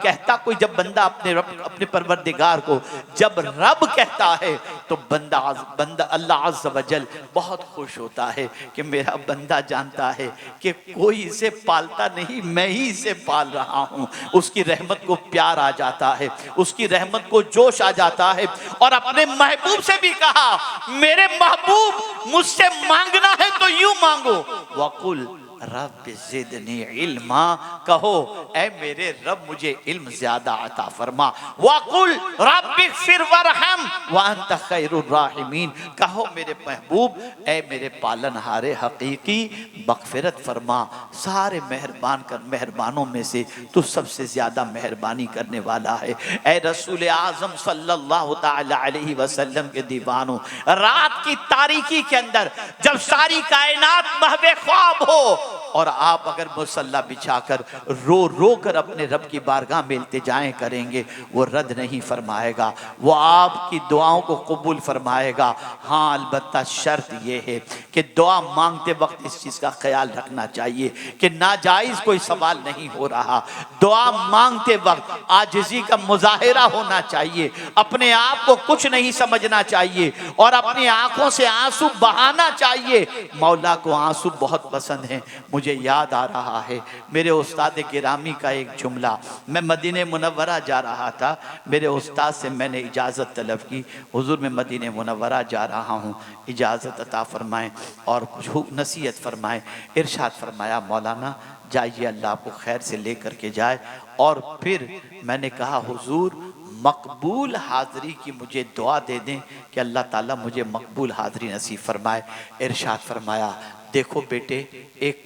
कहता कोई, जब बंदा अपने परवरदिगार को जब रब कहता है तो बंदा अल्लाह अज़्ज़ व जल बहुत खुश होता है कि मेरा बंदा जानता है कि कोई इसे पालता नहीं, मैं ही इसे पाल रहा हूं। उसकी रहमत को प्यार आ जाता है, उसकी रहमत को जोश आ जाता है। और अपने महबूब से भी कहा, मेरे महबूब मुझसे मांगना है तो यूं मांगो, वकुल रब ज़िदनी इल्मा, कहो ऐ मेरे रब मुझे इल्म ज्यादा अता फरमा। वकुल रब्बिग़फिर वरहम व अंत खैरुर राहिमीन, कहो मेरे महबूब ऐ मेरे पालनहारे हकीकी मग़फ़िरत फरमा, सारे मेहरबानों में से तू सबसे ज्यादा मेहरबानी करने वाला है। ऐ रसूल आज़म सल्लल्लाहु तआला अलैहि वसल्लम के दीवानों, रात की तारीकी के अंदर जब सारी कायनात महवे ख्वाब हो और आप अगर मुसल्ला बिछाकर रो रो कर अपने रब की बारगाह में इल्तिजाएं करेंगे, वो रद्द नहीं फरमाएगा, वो आपकी दुआओं को कबूल फरमाएगा। हाँ, अलबत्ता शर्त ये है कि दुआ मांगते वक्त इस चीज़ का ख्याल रखना चाहिए कि नाजायज़ कोई सवाल नहीं हो रहा। दुआ मांगते वक्त आजिज़ी का मुजाहिरा होना चाहिए, अपने आप को कुछ नहीं समझना चाहिए और अपनी आंखों से आंसू बहाना चाहिए। मौला को आंसू बहुत पसंद है। मुझे याद आ रहा है मेरे उस्ताद गिरामी का एक जुमला। मैं मदीने मुनव्वरा जा रहा था, मेरे उस्ताद से मैंने इजाज़त तलब की, हुजूर मैं मदीने मुनव्वरा जा रहा हूँ, इजाज़त अता फरमाएं और कुछ नसीहत फरमाएं। इरशाद फरमाया, मौलाना जाइए, अल्लाह आपको खैर से लेकर के जाए। और फिर मैंने कहा, हुजूर मकबूल हाज़री की मुझे दुआ दे दें कि अल्लाह ताला मुझे मकबूल हाज़री नसीब फरमाए। इरशाद फरमाया, देखो बेटे, एक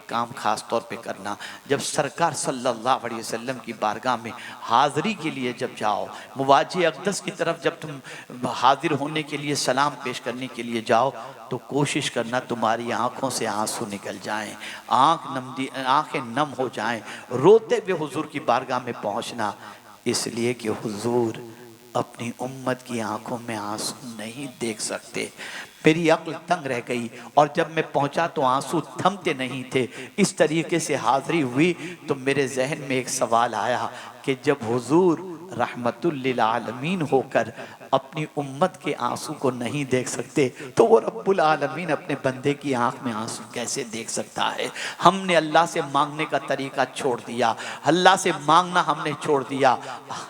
काम खास तौर पे करना, जब सरकार सल्लल्लाहु अलैहि वसल्लम की बारगाह में हाज़री के लिए जब जाओ, मुवाजी अक़दस की तरफ जब तुम हाजिर होने के लिए सलाम पेश करने के लिए जाओ, तो कोशिश करना तुम्हारी आँखों से आंसू निकल जाएं, आँखें नम हो जाएं, रोते हुए हुजूर की बारगाह में पहुँचना, इसलिए कि हुजूर अपनी उम्मत की आंखों में आंसू नहीं देख सकते। मेरी अक्ल तंग रह गई और जब मैं पहुंचा तो आंसू थमते नहीं थे। इस तरीके से हाज़री हुई तो मेरे जहन में एक सवाल आया कि जब हुजूर रहमतुल लिल आलमीन होकर अपनी उम्मत के आंसू को नहीं देख सकते, तो वो रब्बुल आलमीन अपने बंदे की आंख में आंसू कैसे देख सकता है। हमने अल्लाह से मांगने का तरीका छोड़ दिया, अल्लाह से मांगना हमने छोड़ दिया।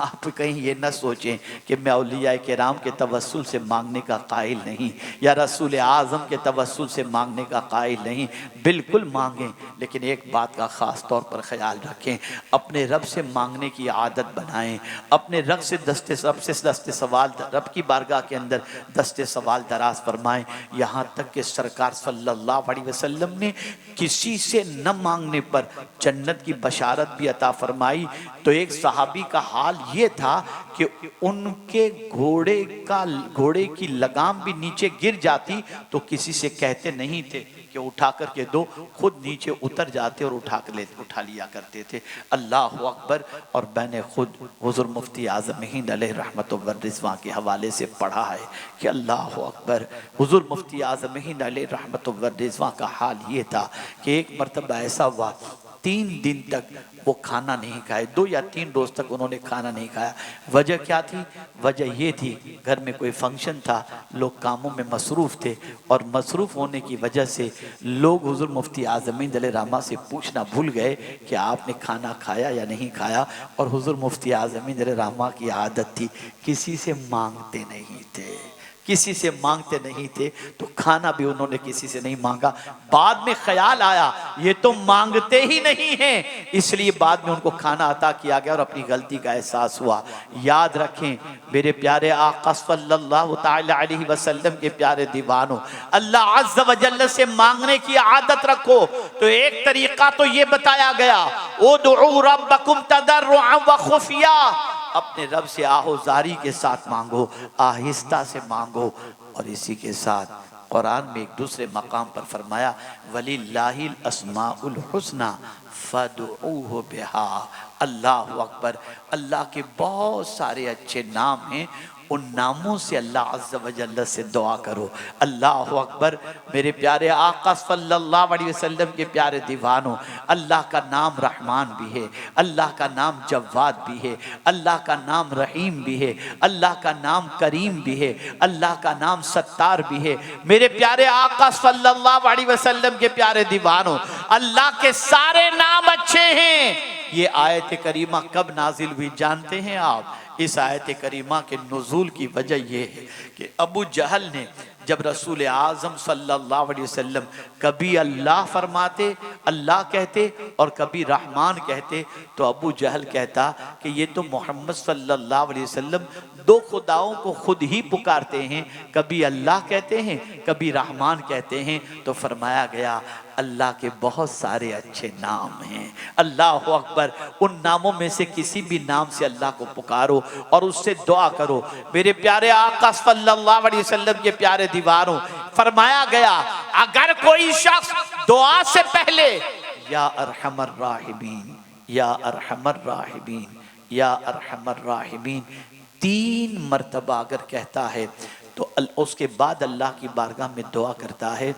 आप कहीं ये न सोचें कि मैं औलिया किराम के तवस्सुल से मांगने का कायल नहीं या रसूल आज़म के तवस्सुल से मांगने का कायल नहीं। बिल्कुल मांगें, लेकिन एक बात का ख़ास तौर पर ख्याल रखें, अपने रब से मांगने की आदत बनाएं, अपने रब से दस्ते सवाल रब की बारगाह के अंदर दस्ते सवाल दराज फरमाएं। यहाँ तक कि सरकार सल्लल्लाहु अलैहि वसल्लम ने किसी से न मांगने पर जन्नत की बशारत भी अता फरमाई। तो एक सहाबी का हाल ये था कि उनके घोड़े की लगाम भी नीचे गिर जाती तो किसी से कहते नहीं थे कि उठा करके दो, खुद नीचे उतर जाते और उठा लिया करते थे। अल्लाह अकबर। और मैंने खुद हुज़ूर मुफ्ती आज़म हिंद अलैहि रहमत व रिज़वान के हवाले से पढ़ा है कि अल्लाह अकबर, हुज़ूर मुफ्ती आज़म हिंद अलैहि रहमत व रिज़वान का हाल ये था कि एक मरतबा ऐसा हुआ 3 दिन तक वो खाना नहीं खाए, 2 या 3 रोज़ तक उन्होंने खाना नहीं खाया। वजह क्या थी? वजह ये थी घर में कोई फंक्शन था, लोग कामों में मसरूफ़ थे और मसरूफ़ होने की वजह से लोग हुज़ूर मुफ्ती आज़मीन अलैहिर्रहमा से पूछना भूल गए कि आपने खाना खाया या नहीं खाया। और हुज़ूर मुफ्ती आज़मीन अलैहिर्रहमा की आदत थी किसी से मांगते नहीं थे, किसी से मांगते नहीं थे, तो खाना भी उन्होंने किसी से नहीं मांगा। बाद में ख्याल आया ये तो मांगते ही नहीं हैं, इसलिए बाद में उनको खाना अता किया गया और अपनी गलती का एहसास हुआ। याद रखें मेरे प्यारे आका सल्लल्लाहु तआला अलैहि वसल्लम के प्यारे दीवानों, अल्लाह अज़्ज़ व जल्ल से मांगने की आदत रखो। तो एक तरीका तो ये बताया गया, उदउ रब्बकुम तदर्रुअन व खुफिया, अपने रब से आहोजारी के साथ मांगो, आहिस्ता से मांगो। और इसी के साथ कुरान में एक दूसरे मकाम पर फरमाया, वलिल्लाहिल अस्माउल हुस्ना फदऊहु बिहा। अल्लाह अकबर, अल्लाह के बहुत सारे अच्छे नाम हैं, उन नामों से अल्लाह अज़्ज़ व जल्ल से दुआ करो। अल्लाह अकबर। मेरे प्यारे आका सल्लल्लाहु अलैहि वसल्लम के प्यारे दीवानों, अल्लाह का नाम रहमान भी है, अल्लाह का नाम जव्वाद भी है, अल्लाह का नाम रहीम भी है, अल्लाह का नाम करीम भी है, अल्लाह का नाम सत्तार भी है। मेरे प्यारे आका सल्लल्लाहु अलैहि वसल्लम के प्यारे दीवानों, अल्लाह के सारे नाम अच्छे हैं। ये आयत करीमा कब नाजिल हुई जानते हैं आप? इस आयत करीमा के नुज़ूल की वजह यह है कि अबू जहल ने जब रसूल आज़म सल्लल्लाहु अलैहि वसल्लम कभी अल्लाह फरमाते, अल्लाह कहते और कभी रहमान कहते, तो अबू जहल कहता कि ये तो मोहम्मद सल्लल्लाहु अलैहि वसल्लम 2 खुदाओं को खुद ही पुकारते हैं, कभी अल्लाह कहते हैं कभी रहमान कहते हैं। तो फरमाया गया अल्लाह के बहुत सारे अच्छे नाम हैं। अल्लाह अकबर। उन नामों में से किसी भी नाम से अल्लाह को पुकारो और उससे दुआ करो। मेरे प्यारे आका सल्लल्लाहु अलैहि वसल्लम के प्यारे दीवारों, फरमाया गया अगर कोई शख्स दुआ से पहले या अरहमर राहिमीन, या अरहमर राहिमीन, या अरहमर राहिमीन 3 मर्तबा अगर कहता है तो उसके बाद अल्लाह की बारगाह में दुआ करता है,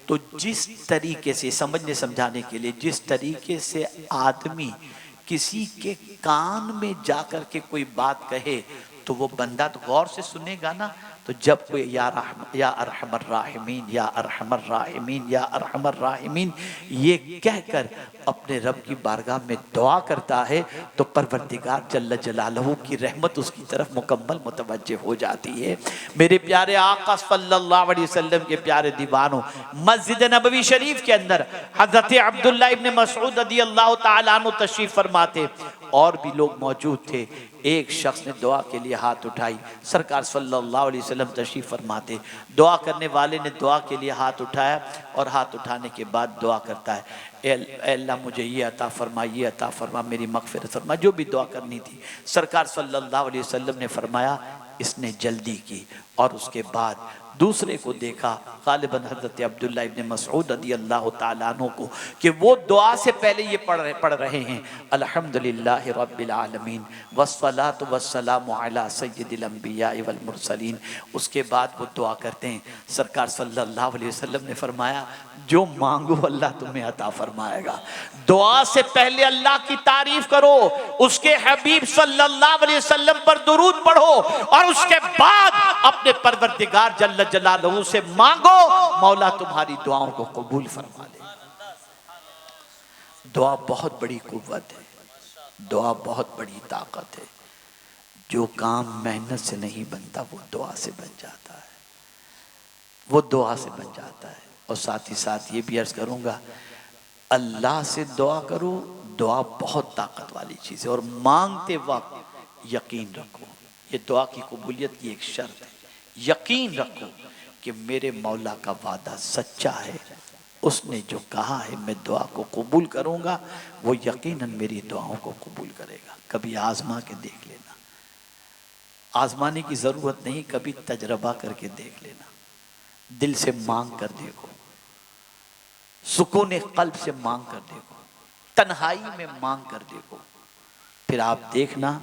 तो जिस तरीके से, समझने समझाने के लिए, जिस तरीके से आदमी किसी के कान में जाकर के कोई बात कहे तो वो बंदा तो गौर से सुनेगा ना। तो जब कोई या अरहमर राहिमीन, या अरहमर राहिमीन, या अरहमर राहिमीन ये कहकर अपने रब की बारगाह में दुआ करता है तो परवरदिगार जल्ल जलालहू की रहमत उसकी तरफ मुकम्मल मुतवज्जे हो जाती है। मेरे प्यारे आका सल्लल्लाहु अलैहि वसल्लम के प्यारे दीवानों, मस्जिद नबवी शरीफ के अंदर हजरत अब्दुल्ला इब्न मसऊद रदियल्लाहु ताला अन्हु तशरीफ फरमाते, और भी लोग मौजूद थे। एक शख्स ने दुआ के लिए हाथ उठाई, सरकार सल्लल्लाहु अलैहि वसल्लम तशरीफ फरमाते, दुआ करने वाले ने दुआ के लिए हाथ उठाया और हाथ उठाने के बाद दुआ करता है, ए अल्लाह मुझे ये अता फरमा, ये अता फरमा, मेरी मगफिरत फरमा, जो भी दुआ करनी थी। सरकार सल्लल्लाहु अलैहि वसल्लम ने फरमाया इसने जल्दी की, और उसके बाद दूसरे को देखा, गालिबन हज़रत अब्दुल्ला इब्न मसऊद रदियल्लाहु ताला अन्हु को, कि वो दुआ से पहले ये पढ़ रहे हैं अल्हम्दुलिल्लाहि रब्बिल आलमीन वस्सलातु वस्सलामु अला सय्यिदिल अंबिया वल मुरसलीन। उसके बाद वो दुआ करते हैं, सरकार सल्लल्लाहु अलैहि वसल्लम ने फरमाया जो मांगो अल्लाह तुम्हें अता फरमाएगा। दुआ से पहले अल्लाह की तारीफ करो, उसके हबीब सल्लल्लाहु अलैहि वसल्लम पर दुरूद पढ़ो, और उसके बाद अपने परवरदिगार जल्ल जलालहू से मांगो, मौला तुम्हारी दुआओं को कबूल फरमा ले। दुआ बहुत बड़ी कुव्वत है, दुआ बहुत बड़ी ताकत है। जो काम मेहनत से नहीं बनता वो दुआ से बन जाता है, वो दुआ से बन जाता है। और साथ ही साथ ये भी अर्ज करूंगा, अल्लाह से दुआ करो, दुआ बहुत ताकत वाली चीज़ है। और मांगते वक्त यकीन रखो, ये दुआ की कबूलियत की एक शर्त है, यकीन रखो कि मेरे मौला का वादा सच्चा है, उसने जो कहा है मैं दुआ को कबूल करूंगा, वो यकीनन मेरी दुआओं को कबूल करेगा। कभी आजमा के देख लेना, आजमाने की ज़रूरत नहीं, कभी तजर्बा करके देख लेना, दिल से मांग कर देखो, सुकून कल्ब से मांग कर देखो, तन्हाई में मांग कर देखो, फिर आप देखना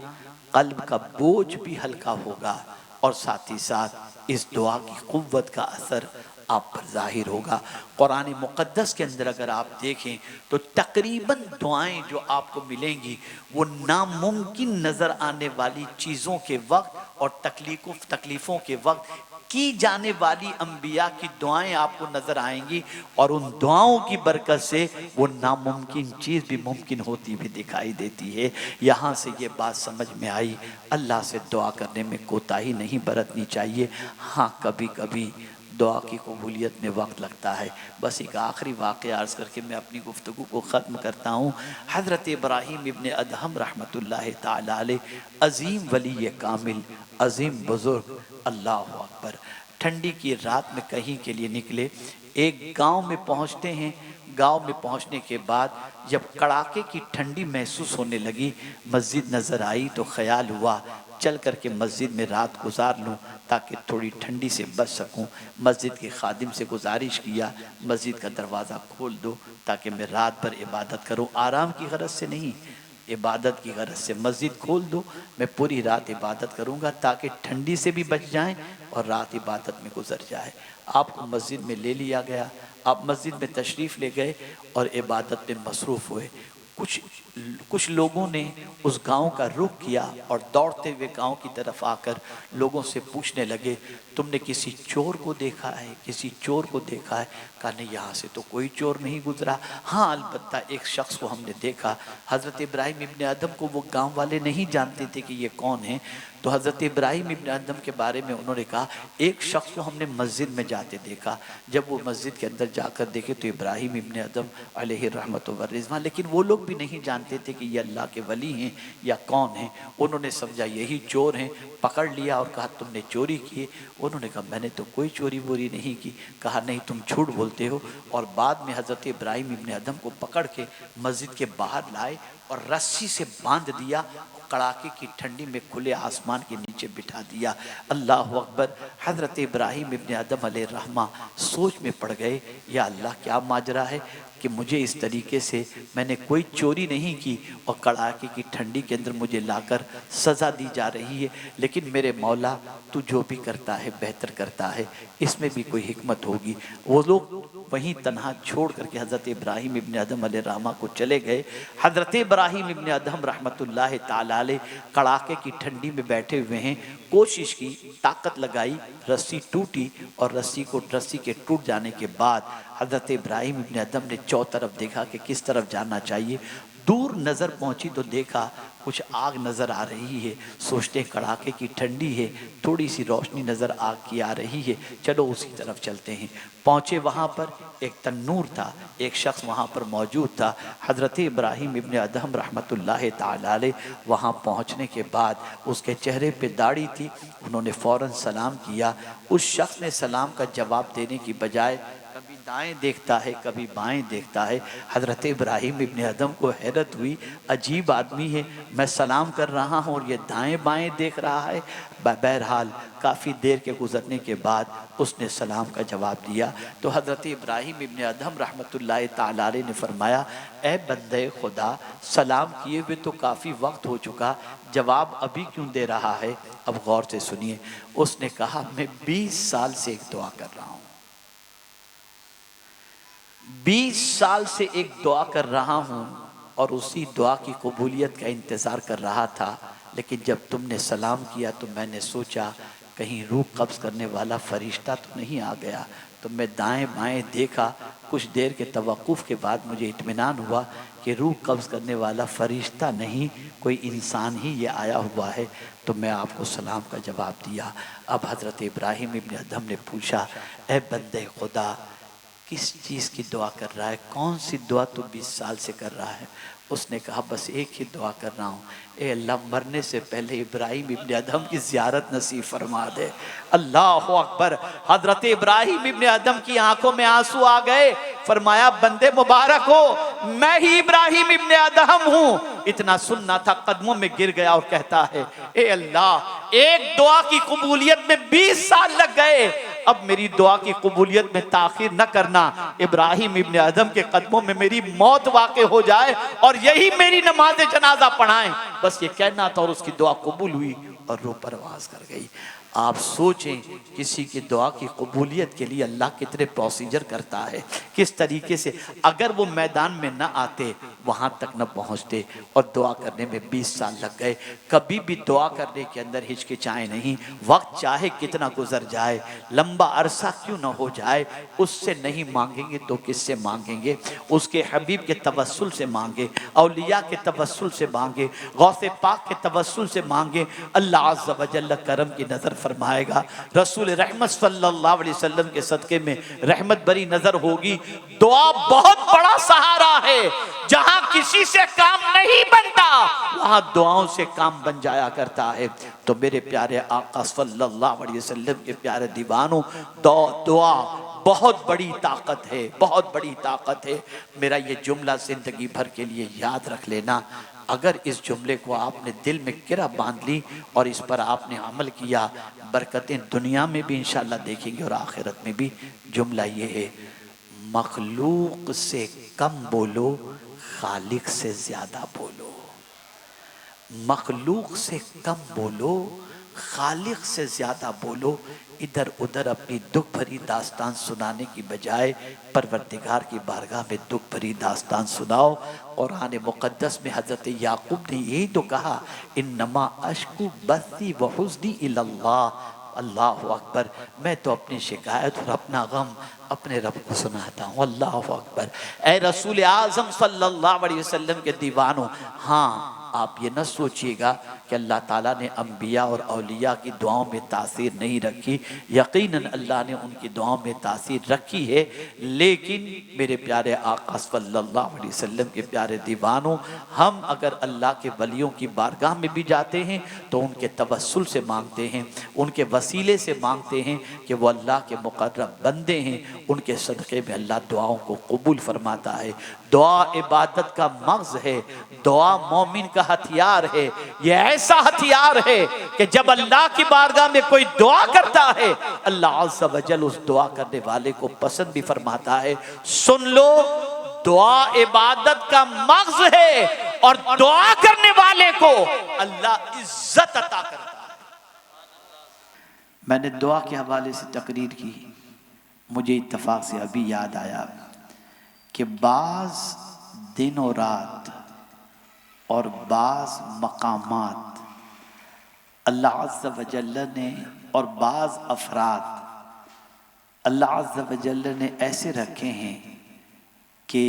कल्ब का बोझ भी हल्का होगा, और साथ ही साथ इस दुआ की कुव्वत का असर आप पर जाहिर होगा। कुरान मुक़द्दस के अंदर अगर आप देखें तो तकरीबन दुआएं जो आपको मिलेंगी वो नामुमकिन नज़र आने वाली चीज़ों के वक्त और तकलीफ़ों के वक्त की जाने वाली अंबिया की दुआएं आपको नजर आएंगी, और उन दुआओं की बरकत से वो नामुमकिन चीज़ भी मुमकिन होती भी दिखाई देती है। यहाँ से ये बात समझ में आई, अल्लाह से दुआ करने में कोताही नहीं बरतनी चाहिए। हाँ, कभी कभी दुआ की कबूलियत में वक्त लगता है। बस एक आखिरी वाक़या अर्ज़ करके मैं अपनी गुफ्तगू को ख़त्म करता हूँ। हज़रत इब्राहीम इब्न अदहम रहमतुल्लाहि ताला अलैह, अज़ीम वली कामिल, अज़ीम बुज़ुर्ग, अल्लाहु अकबर, ठंडी की रात में कहीं के लिए निकले। एक गांव में पहुंचते हैं। गांव में पहुंचने के बाद जब कड़ाके की ठंडी महसूस होने लगी, मस्जिद नज़र आई तो ख्याल हुआ चल करके मस्जिद में रात गुजार लूँ ताकि थोड़ी ठंडी से बच सकूं। मस्जिद के खादिम से गुजारिश किया, मस्जिद का दरवाज़ा खोल दो ताकि मैं रात भर इबादत करूं, आराम की गरज से नहीं, इबादत की गरज से। मस्जिद खोल दो, मैं पूरी रात इबादत करूंगा ताकि ठंडी से भी बच जाएं और रात इबादत में गुजर जाए। आपको मस्जिद में ले लिया गया, आप मस्जिद में तशरीफ़ ले गए और इबादत में मसरूफ़ हुए। कुछ लोगों ने उस गांव का रुख किया और दौड़ते हुए गांव की तरफ आकर लोगों से पूछने लगे, तुमने किसी चोर को देखा है? किसी चोर को देखा है? कहा नहीं, यहाँ से तो कोई चोर नहीं गुजरा। हाँ, अलबत्ता एक शख्स को हमने देखा। हज़रत इब्राहीम इब्न अदम को वो गांव वाले नहीं जानते थे कि ये कौन है। तो हज़रत इब्राहीम इब्न अदम के बारे में उन्होंने कहा, एक शख्स को हमने मस्जिद में जाते देखा। जब वो मस्जिद के अंदर जाकर देखे तो इब्राहीम इब्न अदम अलैहि रहमत व रिज़वान, लेकिन वो लोग भी नहीं जानते थे कि ये अल्लाह के वली हैं या कौन हैं। उन्होंने समझा यही चोर हैं, पकड़ लिया और कहा तुमने चोरी की? उन्होंने कहा मैंने तो कोई चोरी वोरी नहीं की। कहा नहीं, तुम झूठ बोलते हो। और बाद में हज़रत इब्राहीम इब्न अदम को पकड़ के मस्जिद के बाहर लाए और रस्सी से बांध दिया, कड़ाके की ठंडी में खुले आसमान के नीचे बिठा दिया। अल्लाह अकबर। हज़रत इब्राहीम इब्न अदम अलैहिर्रहमा सोच में पड़ गए, या अल्लाह क्या माजरा है कि मुझे इस तरीके से, मैंने कोई चोरी नहीं की और कड़ाके की ठंडी के अंदर मुझे लाकर सज़ा दी जा रही है। लेकिन मेरे मौला, तू जो भी करता है बेहतर करता है, इसमें भी कोई हिकमत होगी। वो लोग वहीं तन्हा छोड़ करके हज़रत इब्राहीम इब्न अदम अलैहिर्रहमा को चले गए। हज़रत इब्राहीम इब्न अदम रहमतुल्लाह ताला अलैह कड़ाके की ठंडी में बैठे हुए हैं। कोशिश की, ताकत लगाई, रस्सी टूटी और रस्सी के टूट जाने के बाद हज़रत इब्राहीम इब्न अदम ने चौतरफ देखा कि किस तरफ जाना चाहिए। दूर नज़र पहुंची तो देखा कुछ आग नज़र आ रही है। सोचते कड़ाके की ठंडी है, थोड़ी सी रोशनी नज़र आग की आ रही है, चलो उसी तरफ चलते हैं। पहुँचे वहाँ पर एक तन्नूर था, एक शख्स वहाँ पर मौजूद था। हज़रत इब्राहीम इब्न अदहम रहमतुल्लाह ताला अलैह वहाँ पहुँचने के बाद उसके चेहरे पे दाढ़ी थी, उन्होंने फ़ौरन सलाम किया। उस शख्स ने सलाम का जवाब देने की बजाय कभी दाएं देखता है कभी बाएं देखता है। हज़रत इब्राहीम इब्न अदम को हैरत हुई, अजीब आदमी है, मैं सलाम कर रहा हूँ और ये दाएं बाएं देख रहा है। बहरहाल काफ़ी देर के गुजरने के बाद उसने सलाम का जवाब दिया। तो हज़रत इब्राहीम इब्न अदम रहमतुल्लाह ताला अलैह ने फरमाया, ए बंदे खुदा, सलाम किए हुए तो काफ़ी वक्त हो चुका, जवाब अभी क्यों दे रहा है? अब गौर से सुनिए। उसने कहा, मैं 20 साल से एक दुआ कर रहा हूँ, 20 साल से एक दुआ कर रहा हूँ और उसी दुआ की कबूलियत का इंतज़ार कर रहा था। लेकिन जब तुमने सलाम किया तो मैंने सोचा कहीं रूह कब्ज़ करने वाला फरिश्ता तो नहीं आ गया। तो मैं दाएं बाएं देखा, कुछ देर के तवक्कुफ़ के बाद मुझे इत्मीनान हुआ कि रूह कब्ज़ करने वाला फरिश्ता नहीं, कोई इंसान ही ये आया हुआ है। तो मैं आपको सलाम का जवाब दिया। अब हज़रत इब्राहीम इब्न अदम ने पूछा, ए बंदे खुदा, किस चीज़ की दुआ कर रहा है? कौन सी दुआ तू 20 साल से कर रहा है? उसने कहा, बस एक ही दुआ कर रहा हूँ, ए अल्लाह, मरने से पहले इब्राहीम इब्न अदम की ज़ियारत नसीब फरमा दे। अल्लाह अकबर। हज़रत इब्राहीम इब्न अदम की आंखों में आंसू आ गए। फरमाया, बंदे मुबारक हो, मैं ही इब्राहीम इब्न अदम हूँ। इतना सुनना था, कदमों में गिर गया और कहता है, ए अल्लाह, एक दुआ की कबूलियत में 20 साल लग गए, अब मेरी दुआ की कबूलियत में ताखिर न करना। इब्राहीम इब्न अदम के कदमों में मेरी मौत वाक़े हो जाए और यही मेरी नमाज जनाजा पढ़ाएं, बस ये कहना था। और उसकी दुआ कबूल हुई और रूह परवास कर गई। आप सोचें, किसी की दुआ की कबूलियत के लिए अल्लाह कितने प्रोसीजर करता है, किस तरीके से। अगर वो मैदान में न आते, वहाँ तक न पहुँचते, और दुआ करने में 20 साल लग गए। कभी भी दुआ करने के अंदर हिचकिचाएं नहीं। वक्त चाहे कितना गुजर जाए, लंबा अरसा क्यों न हो जाए, उससे नहीं मांगेंगे तो किससे मांगेंगे? उसके हबीब के तवस्सुल से मांगे, औलिया के तवस्सुल से मांगे, गौसे पाक के तवस्सुल से मांगे। अल्लाह अज़्ज़ व जल्ल करम की नज़र फरमाएगा। रसूल रहमत सल्लल्लाहु अलैहि वसल्लम के सदके में रहमत भरी नजर होगी। दुआ बहुत बड़ा सहारा है। जहां किसी से काम नहीं बनता, वहां दुआओं से काम बन जाया करता है। तो मेरे प्यारे आका सल्लल्लाहु अलैहि वसल्लम के प्यारे दीवानों, दुआ बहुत बड़ी ताकत है, बहुत बड़ी ताकत है। मेरा ये जुमला जिंदगी भर के लिए याद रख लेना। अगर इस जुमले को आपने दिल में किरा बांध ली और इस पर आपने अमल किया, बरकतें दुनिया में भी इंशाअल्लाह देखेंगे और आखिरत में भी। जुमला ये है, मखलूक से कम बोलो, खालिक से ज्यादा बोलो। मखलूक से कम बोलो, खालिक से ज्यादा बोलो। इधर उधर अपनी दुख भरी दास्तान सुनाने की बजाय परवरदिगार की बारगाह में दुख भरी दास्तान सुनाओ। कुरान मुक़द्दस में हज़रत याकूब ने यही तो कहा, इन्नमा अश्कु बस्ती व हुज़्नी इलल्लाह। अल्लाह अकबर। मैं तो अपनी शिकायत और अपना गम अपने रब को सुनाता हूँ। अल्लाह अकबर। ए रसूल आज़म सल्लल्लाहु अलैहि वसल्लम के दीवानों, हाँ, आप ये न सोचिएगा कि अल्लाह ताला ने अंबिया और औलिया की दुआओं में तासीर नहीं रखी। यकीनन अल्लाह ने उनकी दुआओं में तासीर रखी है। लेकिन मेरे प्यारे आका सल्लल्लाहु अलैहि वसल्लम के प्यारे दीवानों, हम अगर अल्लाह के वलियों की बारगाह में भी जाते हैं तो उनके तवस्सुल से मांगते हैं, उनके वसीले से मांगते हैं कि वो अल्लाह के मुकर्रब बंदे हैं। उनके सदक़े में अल्लाह दुआओं को कबूल फरमाता है। दुआ इबादत का मग़ज़ है, दुआ मोमिन का हथियार है। ये ऐसा हथियार है कि जब अल्लाह की बारगाह में कोई दुआ करता है, अल्लाह अज़्ज़ व जल उस दुआ करने वाले को पसंद भी फरमाता है। सुन लो, दुआ इबादत का मग़ज़ है और दुआ करने वाले को अल्लाह इज्जत अता करता है। मैंने दुआ के हवाले से तकरीर की, मुझे इत्तफाक से अभी याद आया कि बाज़ दिन और रात और बाज़ मकामात अल्लाह अज़्ज़ व जल्ल ने और बाज़ अफराद अल्लाह अज़्ज़ व जल्ल ने ऐसे रखे हैं कि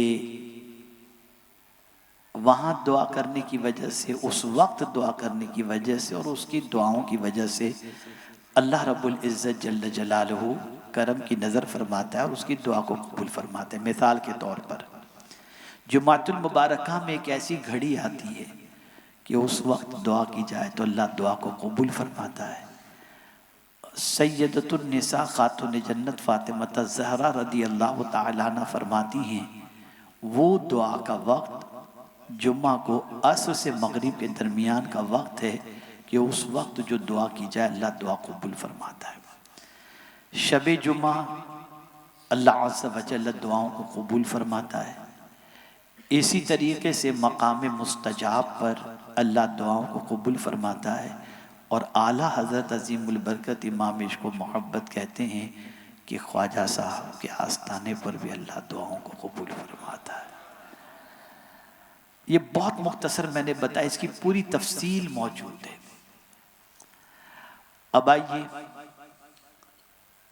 वहाँ दुआ करने की वजह से, उस वक्त दुआ करने की वजह से और उसकी दुआओं की वजह से अल्लाह रब्बुल इज़्ज़त जल्ल जलालहू करम की नज़र फरमाता है और उसकी दुआ को कबूल फरमाता है। मिसाल के तौर पर जुमातुल मुबारका में एक ऐसी घड़ी आती है कि उस वक्त दुआ की जाए तो अल्लाह दुआ को कबूल फरमाता है। सैयदतुन निसा खातून जन्नत फ़ातिमा ज़हरा रदी अल्लाह तआला अन्हा फरमाती हैं, वो दुआ का वक्त जुम्मा को असर से मगरिब के दरमियान का वक्त है कि उस वक्त जो दुआ की जाए अल्लाह दुआ कबूल फरमाता है। शबे जुम्मा अल्लाह अज़्ज़ व जल्ल दुआओं को कबूल फरमाता है। इसी तरीके से मकाम मुस्तजाब पर अल्लाह दुआओं को कबूल फरमाता है। और आला हज़रत अज़ीमुल बरकत इमाम इश्क़ व मोहब्बत कहते हैं कि ख्वाजा साहब के आस्थाने पर भी अल्लाह दुआओं को कबूल फरमाता है। ये बहुत मुख्तसर मैंने बताया, इसकी पूरी तफसील मौजूद है। अब आइए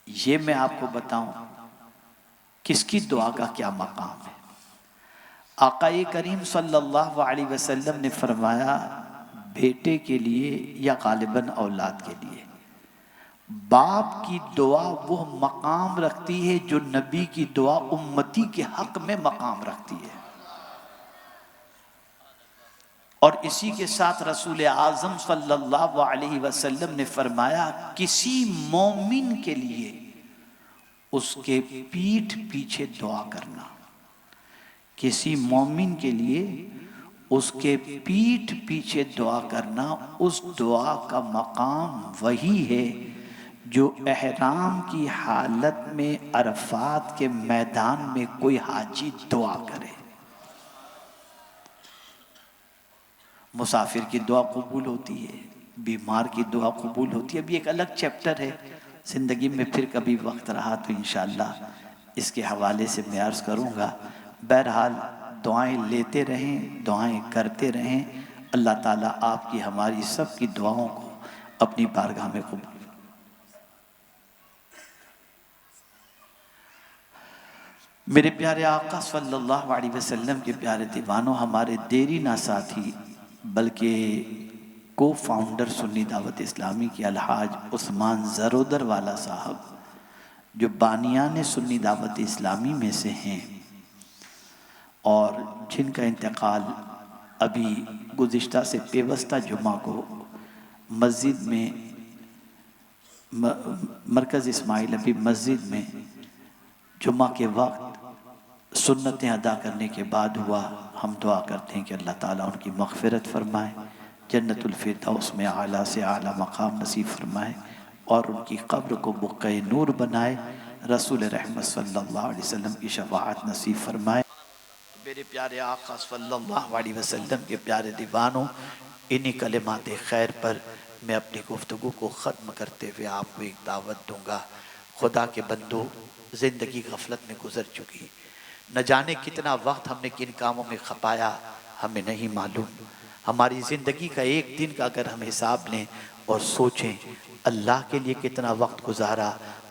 ये मैं आपको बताऊं किसकी दुआ का क्या मकाम है। आक़ाए करीम सल्लल्लाहु अलैहि वसल्लम ने फरमाया, बेटे के लिए या गालिबन औलाद के लिए बाप की दुआ वो मकाम रखती है जो नबी की दुआ उम्मती के हक में मकाम रखती है। और इसी के साथ रसूल आज़म सल्लल्लाहु अलैहि वसल्लम ने फरमाया, किसी मोमिन के लिए उसके पीठ पीछे दुआ करना, किसी मोमिन के लिए उसके पीठ पीछे दुआ करना, उस दुआ का मकाम वही है जो एहराम की हालत में अरफात के मैदान में कोई हाजी दुआ करे। मुसाफिर की दुआ कबूल होती है, बीमार की दुआ कबूल होती है। अभी एक अलग चैप्टर है, ज़िंदगी में फिर कभी वक्त रहा तो इंशाअल्लाह इसके हवाले से मैं अर्ज़ करूँगा। बहरहाल दुआएं लेते रहें, दुआएं करते रहें। अल्लाह ताला आपकी हमारी सब की दुआओं को अपनी बारगाह में कबूल। मेरे प्यारे आका सल्लल्लाहु अलैहि वसल्लम के प्यारे दीवानों, हमारे देरी ना साथी बल्कि को फाउंडर सुन्नी दावत इस्लामी के अलहाज उस्मान ज़रोदर वाला साहब, जो बानियान सुन्नी दावत इस्लामी में से हैं और जिनका इंतकाल अभी गुज़िश्ता से पेवस्ता जुम्मा को मस्जिद में मरकज़ इस्माइल अभी मस्जिद में जुम्मा के वक्त सुन्नतें अदा करने के बाद हुआ। हम दुआ करते हैं कि अल्लाह ताला उनकी मग़फ़िरत फ़रमाए, जन्नतुल फ़िरदौस में आला से आला मकाम नसीब फ़रमाए और उनकी कब्र को बुक़्क़े नूर बनाए, रसूल रहमत सल्लल्लाहु अलैहि वसल्लम की शफ़ाअत नसीब फ़रमाए। मेरे प्यारे आका सल्लल्लाहु अलैहि वसल्लम के प्यारे दीवानों, इन्हीं कलिमात खैर पर मैं अपनी गुफ्तगू को ख़त्म करते हुए आपको एक दावत दूँगा। खुदा के बंदो, ज़िंदगी गफलत में गुजर चुकी, न जाने कितना वक्त हमने किन कामों में खपाया हमें नहीं मालूम। हमारी ज़िंदगी का एक दिन का अगर हम हिसाब लें और सोचें अल्लाह के लिए कितना वक्त गुजारा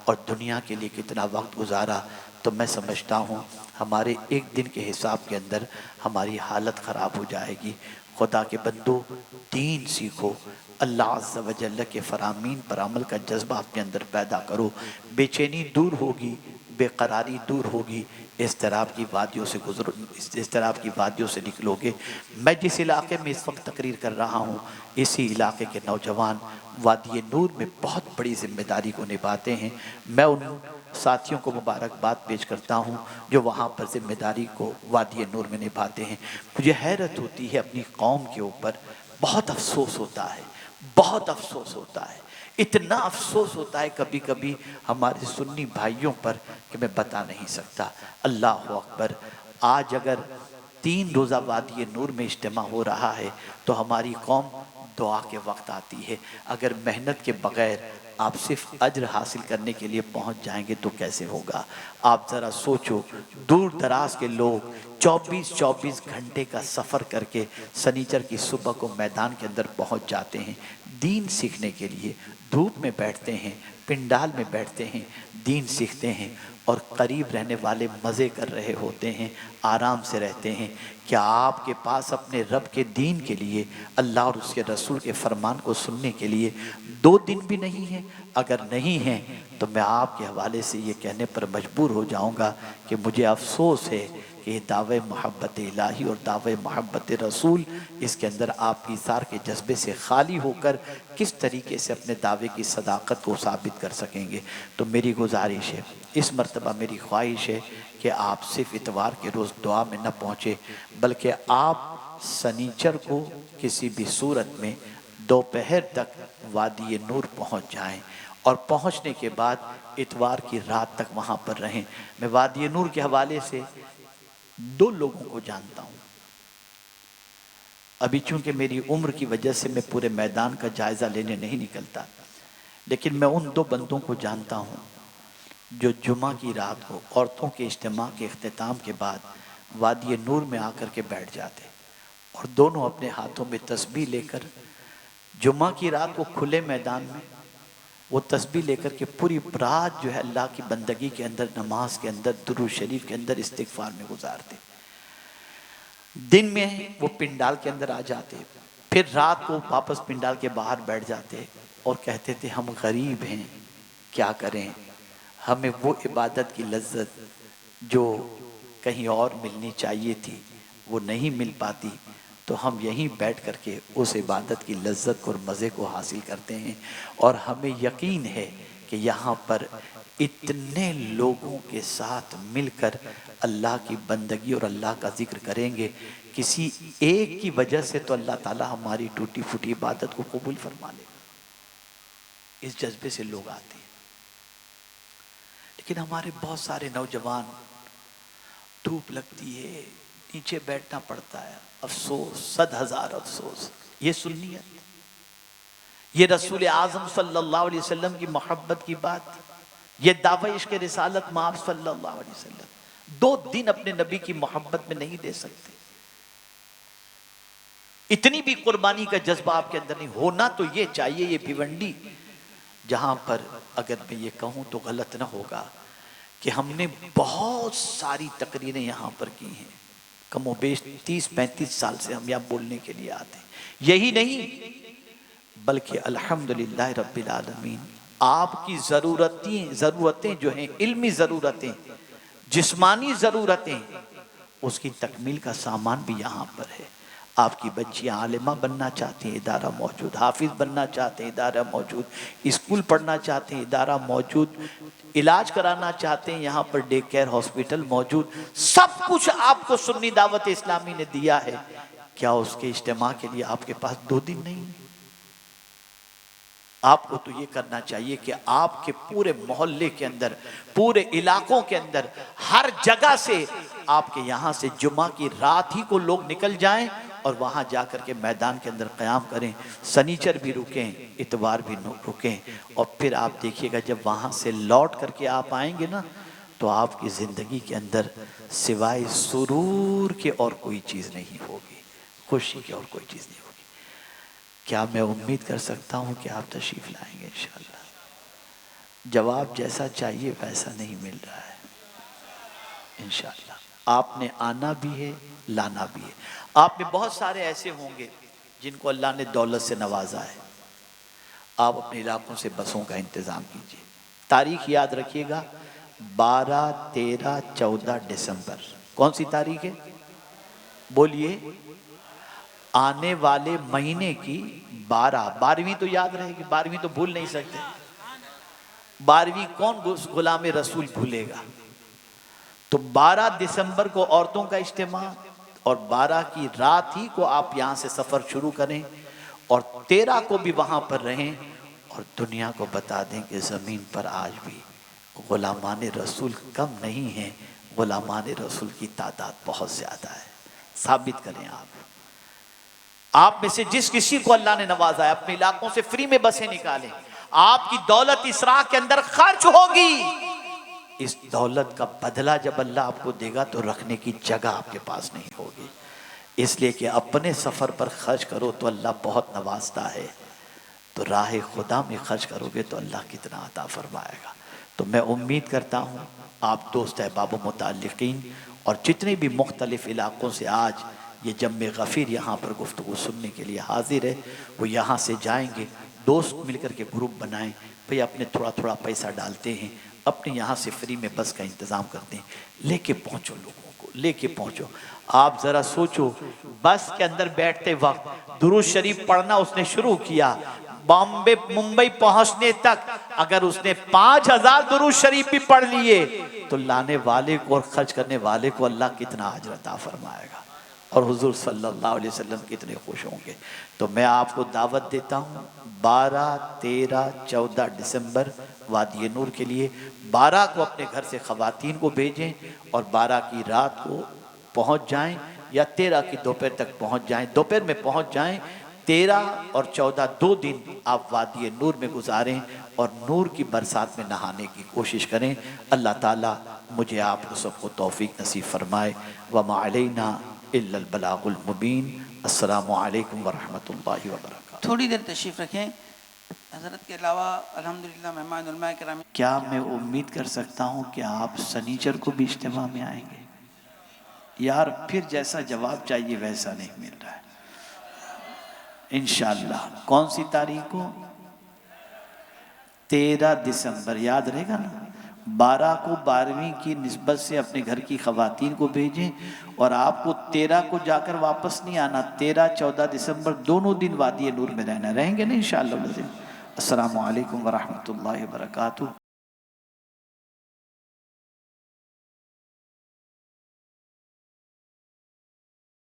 और दुनिया के लिए कितना वक्त गुजारा, तो मैं समझता हूँ हमारे एक दिन के हिसाब के अंदर हमारी हालत ख़राब हो जाएगी। खुदा के बंदो, दीन सीखो, अल्लाह अज़्ज़ व जल्ल के फ़रामीन पर अमल का जज्बा अपने अंदर पैदा करो। बेचैनी दूर होगी, बेकरारी दूर होगी। इस तरह की वादियों से गुजरो, इस तरह की वादियों से निकलोगे। मैं जिस इलाके में इस वक्त तकरीर कर रहा हूँ, इसी इलाके के नौजवान वादी नूर में बहुत बड़ी जिम्मेदारी को निभाते हैं। मैं उन साथियों को मुबारकबाद पेश करता हूँ जो वहाँ पर जिम्मेदारी को वादी नूर में निभाते हैं। मुझे हैरत होती है अपनी कौम के ऊपर, बहुत अफसोस होता है, बहुत अफसोस होता है, इतना अफसोस होता है कभी कभी हमारे सुन्नी भाइयों पर कि मैं बता नहीं सकता। अल्लाह अकबर। आज अगर 3 रोज़ा वादी नूर में इज्तिमा हो रहा है तो हमारी कौम दुआ के वक्त आती है। अगर मेहनत के बगैर आप सिर्फ अज्र हासिल करने के लिए पहुंच जाएंगे तो कैसे होगा। आप ज़रा सोचो, दूर दराज के लोग 24-24 घंटे का सफ़र करके सनीचर की सुबह को मैदान के अंदर पहुंच जाते हैं दीन सीखने के लिए। धूप में बैठते हैं, पिंडाल में बैठते हैं, दीन सीखते हैं, और करीब रहने वाले मज़े कर रहे होते हैं, आराम से रहते हैं। क्या आपके पास अपने रब के दीन के लिए, अल्लाह और उसके रसूल के फरमान को सुनने के लिए 2 दिन भी नहीं है? अगर नहीं है तो मैं आपके हवाले से ये कहने पर मजबूर हो जाऊंगा कि मुझे अफसोस है कि दावे मोहब्बत इलाही और दावे मोहब्बत रसूल, इसके अंदर आप ईसार के जज्बे से खाली होकर किस तरीके से अपने दावे की सदाकत को साबित कर सकेंगे। तो मेरी गुजारिश है, इस मर्तबा मेरी ख्वाहिश है कि आप सिर्फ इतवार के रोज़ दुआ में न पहुँचे, बल्कि आप सनीचर को किसी भी सूरत में दोपहर तक वादी नूर पहुँच जाएं, और पहुँचने के बाद इतवार की रात तक वहाँ पर रहें। मैं वादी नूर के हवाले से 2 लोगों को जानता हूँ। अभी चूंकि मेरी उम्र की वजह से मैं पूरे मैदान का जायज़ा लेने नहीं निकलता, लेकिन मैं उन 2 बंदों को जानता हूँ जो जुमा की रात को औरतों के इज्तिमा के इख्तिताम के बाद वादी नूर में आकर के बैठ जाते, और दोनों अपने हाथों में तस्बीह लेकर जुमा की रात को खुले मैदान में वो तस्बीह लेकर के पूरी रात जो है अल्लाह की बंदगी के अंदर, नमाज के अंदर, दुरूद शरीफ के अंदर, इस्तिग़फ़ार में गुजारते। दिन में वो पिंडाल के अंदर आ जाते, फिर रात को वापस पिंडाल के बाहर बैठ जाते और कहते थे हम गरीब हैं, क्या करें, हमें वो इबादत की लज्जत जो कहीं और मिलनी चाहिए थी वो नहीं मिल पाती, तो हम यहीं बैठ करके उस इबादत की लज्जत और मज़े को हासिल करते हैं। और हमें यकीन है कि यहाँ पर इतने लोगों के साथ मिलकर अल्लाह की बंदगी और अल्लाह का जिक्र करेंगे, किसी एक की वजह से तो अल्लाह ताला हमारी टूटी फूटी इबादत को कबूल फरमा लेगा। इस जज्बे से लोग आते हैं। लेकिन हमारे बहुत सारे नौजवान, धूप लगती है, नीचे बैठना पड़ता है, अफसोस, 100,000 अफसोस। ये सुन्नियत, ये रसूल आज़म सल्लल्लाहु अलैहि वसल्लम की मोहब्बत की बात, ये दावा इश्क़ रिसालत माब सल्लल्लाहु अलैहि वसल्लम 2 दिन अपने नबी की मोहब्बत में नहीं दे सकते। इतनी भी कुर्बानी का जज्बा आपके अंदर नहीं होना तो ये चाहिए। ये भिवंडी जहां पर, अगर मैं ये कहूं तो गलत ना होगा, कि हमने बहुत सारी तकरीरें यहाँ पर की हैं, कमोबेश 30-35 साल से हम यहाँ बोलने के लिए आते हैं। यही नहीं बल्कि अल्हम्दुलिल्लाह रब्बिल आलमीन, आपकी ज़रूरतें जो हैं, इल्मी ज़रूरतें, जिस्मानी ज़रूरतें, उसकी तकमील का सामान भी यहाँ पर है। आपकी बच्चियाँ आलिमा बनना चाहती हैं, इदारा मौजूद, हाफिज बनना चाहते हैं, इदारा मौजूद, स्कूल पढ़ना चाहते हैं, इदारा मौजूद, इलाज कराना चाहते हैं, यहाँ पर डे केयर हॉस्पिटल मौजूद, सब कुछ आपको सुन्नी दावत इस्लामी ने दिया है। क्या उसके इज्तिमा के लिए आपके पास 2 दिन नहीं? आपको तो ये करना चाहिए कि आपके पूरे मोहल्ले के अंदर, पूरे इलाकों के अंदर, हर जगह से आपके यहाँ से जुमा की रात ही को लोग निकल जाएं और वहाँ जाकर के मैदान के अंदर क़याम करें। सनीचर भी रुकें, इतवार भी रुकें, और फिर आप देखिएगा जब वहाँ से लौट करके आप आएंगे ना, तो आपकी ज़िंदगी के अंदर सिवाय सुरूर के और कोई चीज़ नहीं होगी, खुशी की और कोई चीज़ नहीं होगी। क्या मैं उम्मीद कर सकता हूँ कि आप तशरीफ़ लाएंगे इंशाअल्लाह? जवाब जैसा चाहिए वैसा नहीं मिल रहा है। इंशाअल्लाह आपने आना भी है, लाना भी है। आप में बहुत सारे ऐसे होंगे जिनको अल्लाह ने दौलत से नवाजा है। आप अपने इलाकों से बसों का इंतज़ाम कीजिए। तारीख याद रखिएगा, 12, 13, 14 दिसंबर कौन सी तारीख है? बोलिए। आने वाले महीने की 12। 12वीं तो याद रहेगी, 12वीं तो भूल नहीं सकते। 12वीं कौन गुलाम रसूल भूलेगा? तो 12 दिसंबर को औरतों का इज्तिमा और 12 की रात ही को आप यहाँ से सफ़र शुरू करें और 13 को भी वहाँ पर रहें और दुनिया को बता दें कि ज़मीन पर आज भी गुलामान रसूल कम नहीं है, गुलामान रसूल की तादाद बहुत ज़्यादा है। साबित करें आप में से जिस किसी को अल्लाह ने नवाजा है, अपने इलाकों से फ्री में बसें निकालें। आपकी दौलत इस राह के अंदर खर्च होगी। इस दौलत का बदला जब अल्लाह आपको देगा तो रखने की जगह आपके पास नहीं होगी। इसलिए कि अपने सफ़र पर खर्च करो तो अल्लाह बहुत नवाजता है, तो राह खुदा में खर्च करोगे तो अल्लाह कितना अता फरमाएगा। तो मैं उम्मीद करता हूँ आप दोस्त अहबाब मुताल्लिकीन और जितने भी मुख्तलिफ़ इलाक़ों से आज ये जम्मे गफ़ीर यहाँ पर गुफ्तगू सुनने के लिए हाजिर है, वो यहाँ से जाएंगे, दोस्त मिलकर के ग्रुप बनाएं, भाई अपने थोड़ा थोड़ा पैसा डालते हैं, अपने यहाँ से फ्री में बस का इंतज़ाम करते हैं, लेके पहुँचो, लोगों को लेके पहुँचो। आप ज़रा सोचो, बस के अंदर बैठते वक्त दुरूद शरीफ पढ़ना उसने शुरू किया, बॉम्बे मुंबई पहुँचने तक अगर उसने 5000 दुरूद शरीफ भी पढ़ लिए तो लाने वाले को और खर्च करने वाले को अल्लाह कितना अजर अता फरमाएगा और हुजूर सल्लल्लाहु अलैहि वसल्लम कितने खुश होंगे। तो मैं आपको दावत देता हूँ 12, 13, 14 दिसंबर वादी नूर के लिए। 12 को अपने घर से ख़वातीन को भेजें और 12 की रात को पहुँच जाएं या 13 की दोपहर तक पहुँच जाएं, दोपहर में पहुँच जाएं। 13 और 14 2 दिन आप वादी नूर में गुजारें और नूर की बरसात में नहाने की कोशिश करें। अल्लाह ताला मुझे आप सबको तौफीक नसीब फरमाए। व मा अलैना इल्लल बलागुल मुबीन। अस्सलामु अलैकुम व रहमतुल्लाहि व बरकातहू। थोड़ी देर तशरीफ़ रखें। हज़रत के अलावा अल्हम्दुलिल्लाह मेहमान उलमा किराम। क्या मैं उम्मीद कर सकता हूँ कि आप सनीचर को भी इज्तिमा में आएंगे? यार फिर जैसा जवाब चाहिए वैसा नहीं मिल रहा है। इंशाअल्लाह कौन सी तारीख को? 13 दिसंबर याद रहेगा ना। 12 को 12वीं की निस्बत से अपने घर की ख़वातीन को भेजें और आपको 13 को जाकर वापस नहीं आना। 13, 14 दिसंबर दोनों दिन वादी नूर में रहना। रहेंगे ना इंशाअल्लाह। अस्सलामु अलैकुम व रहमतुल्लाहि व बरकातहू।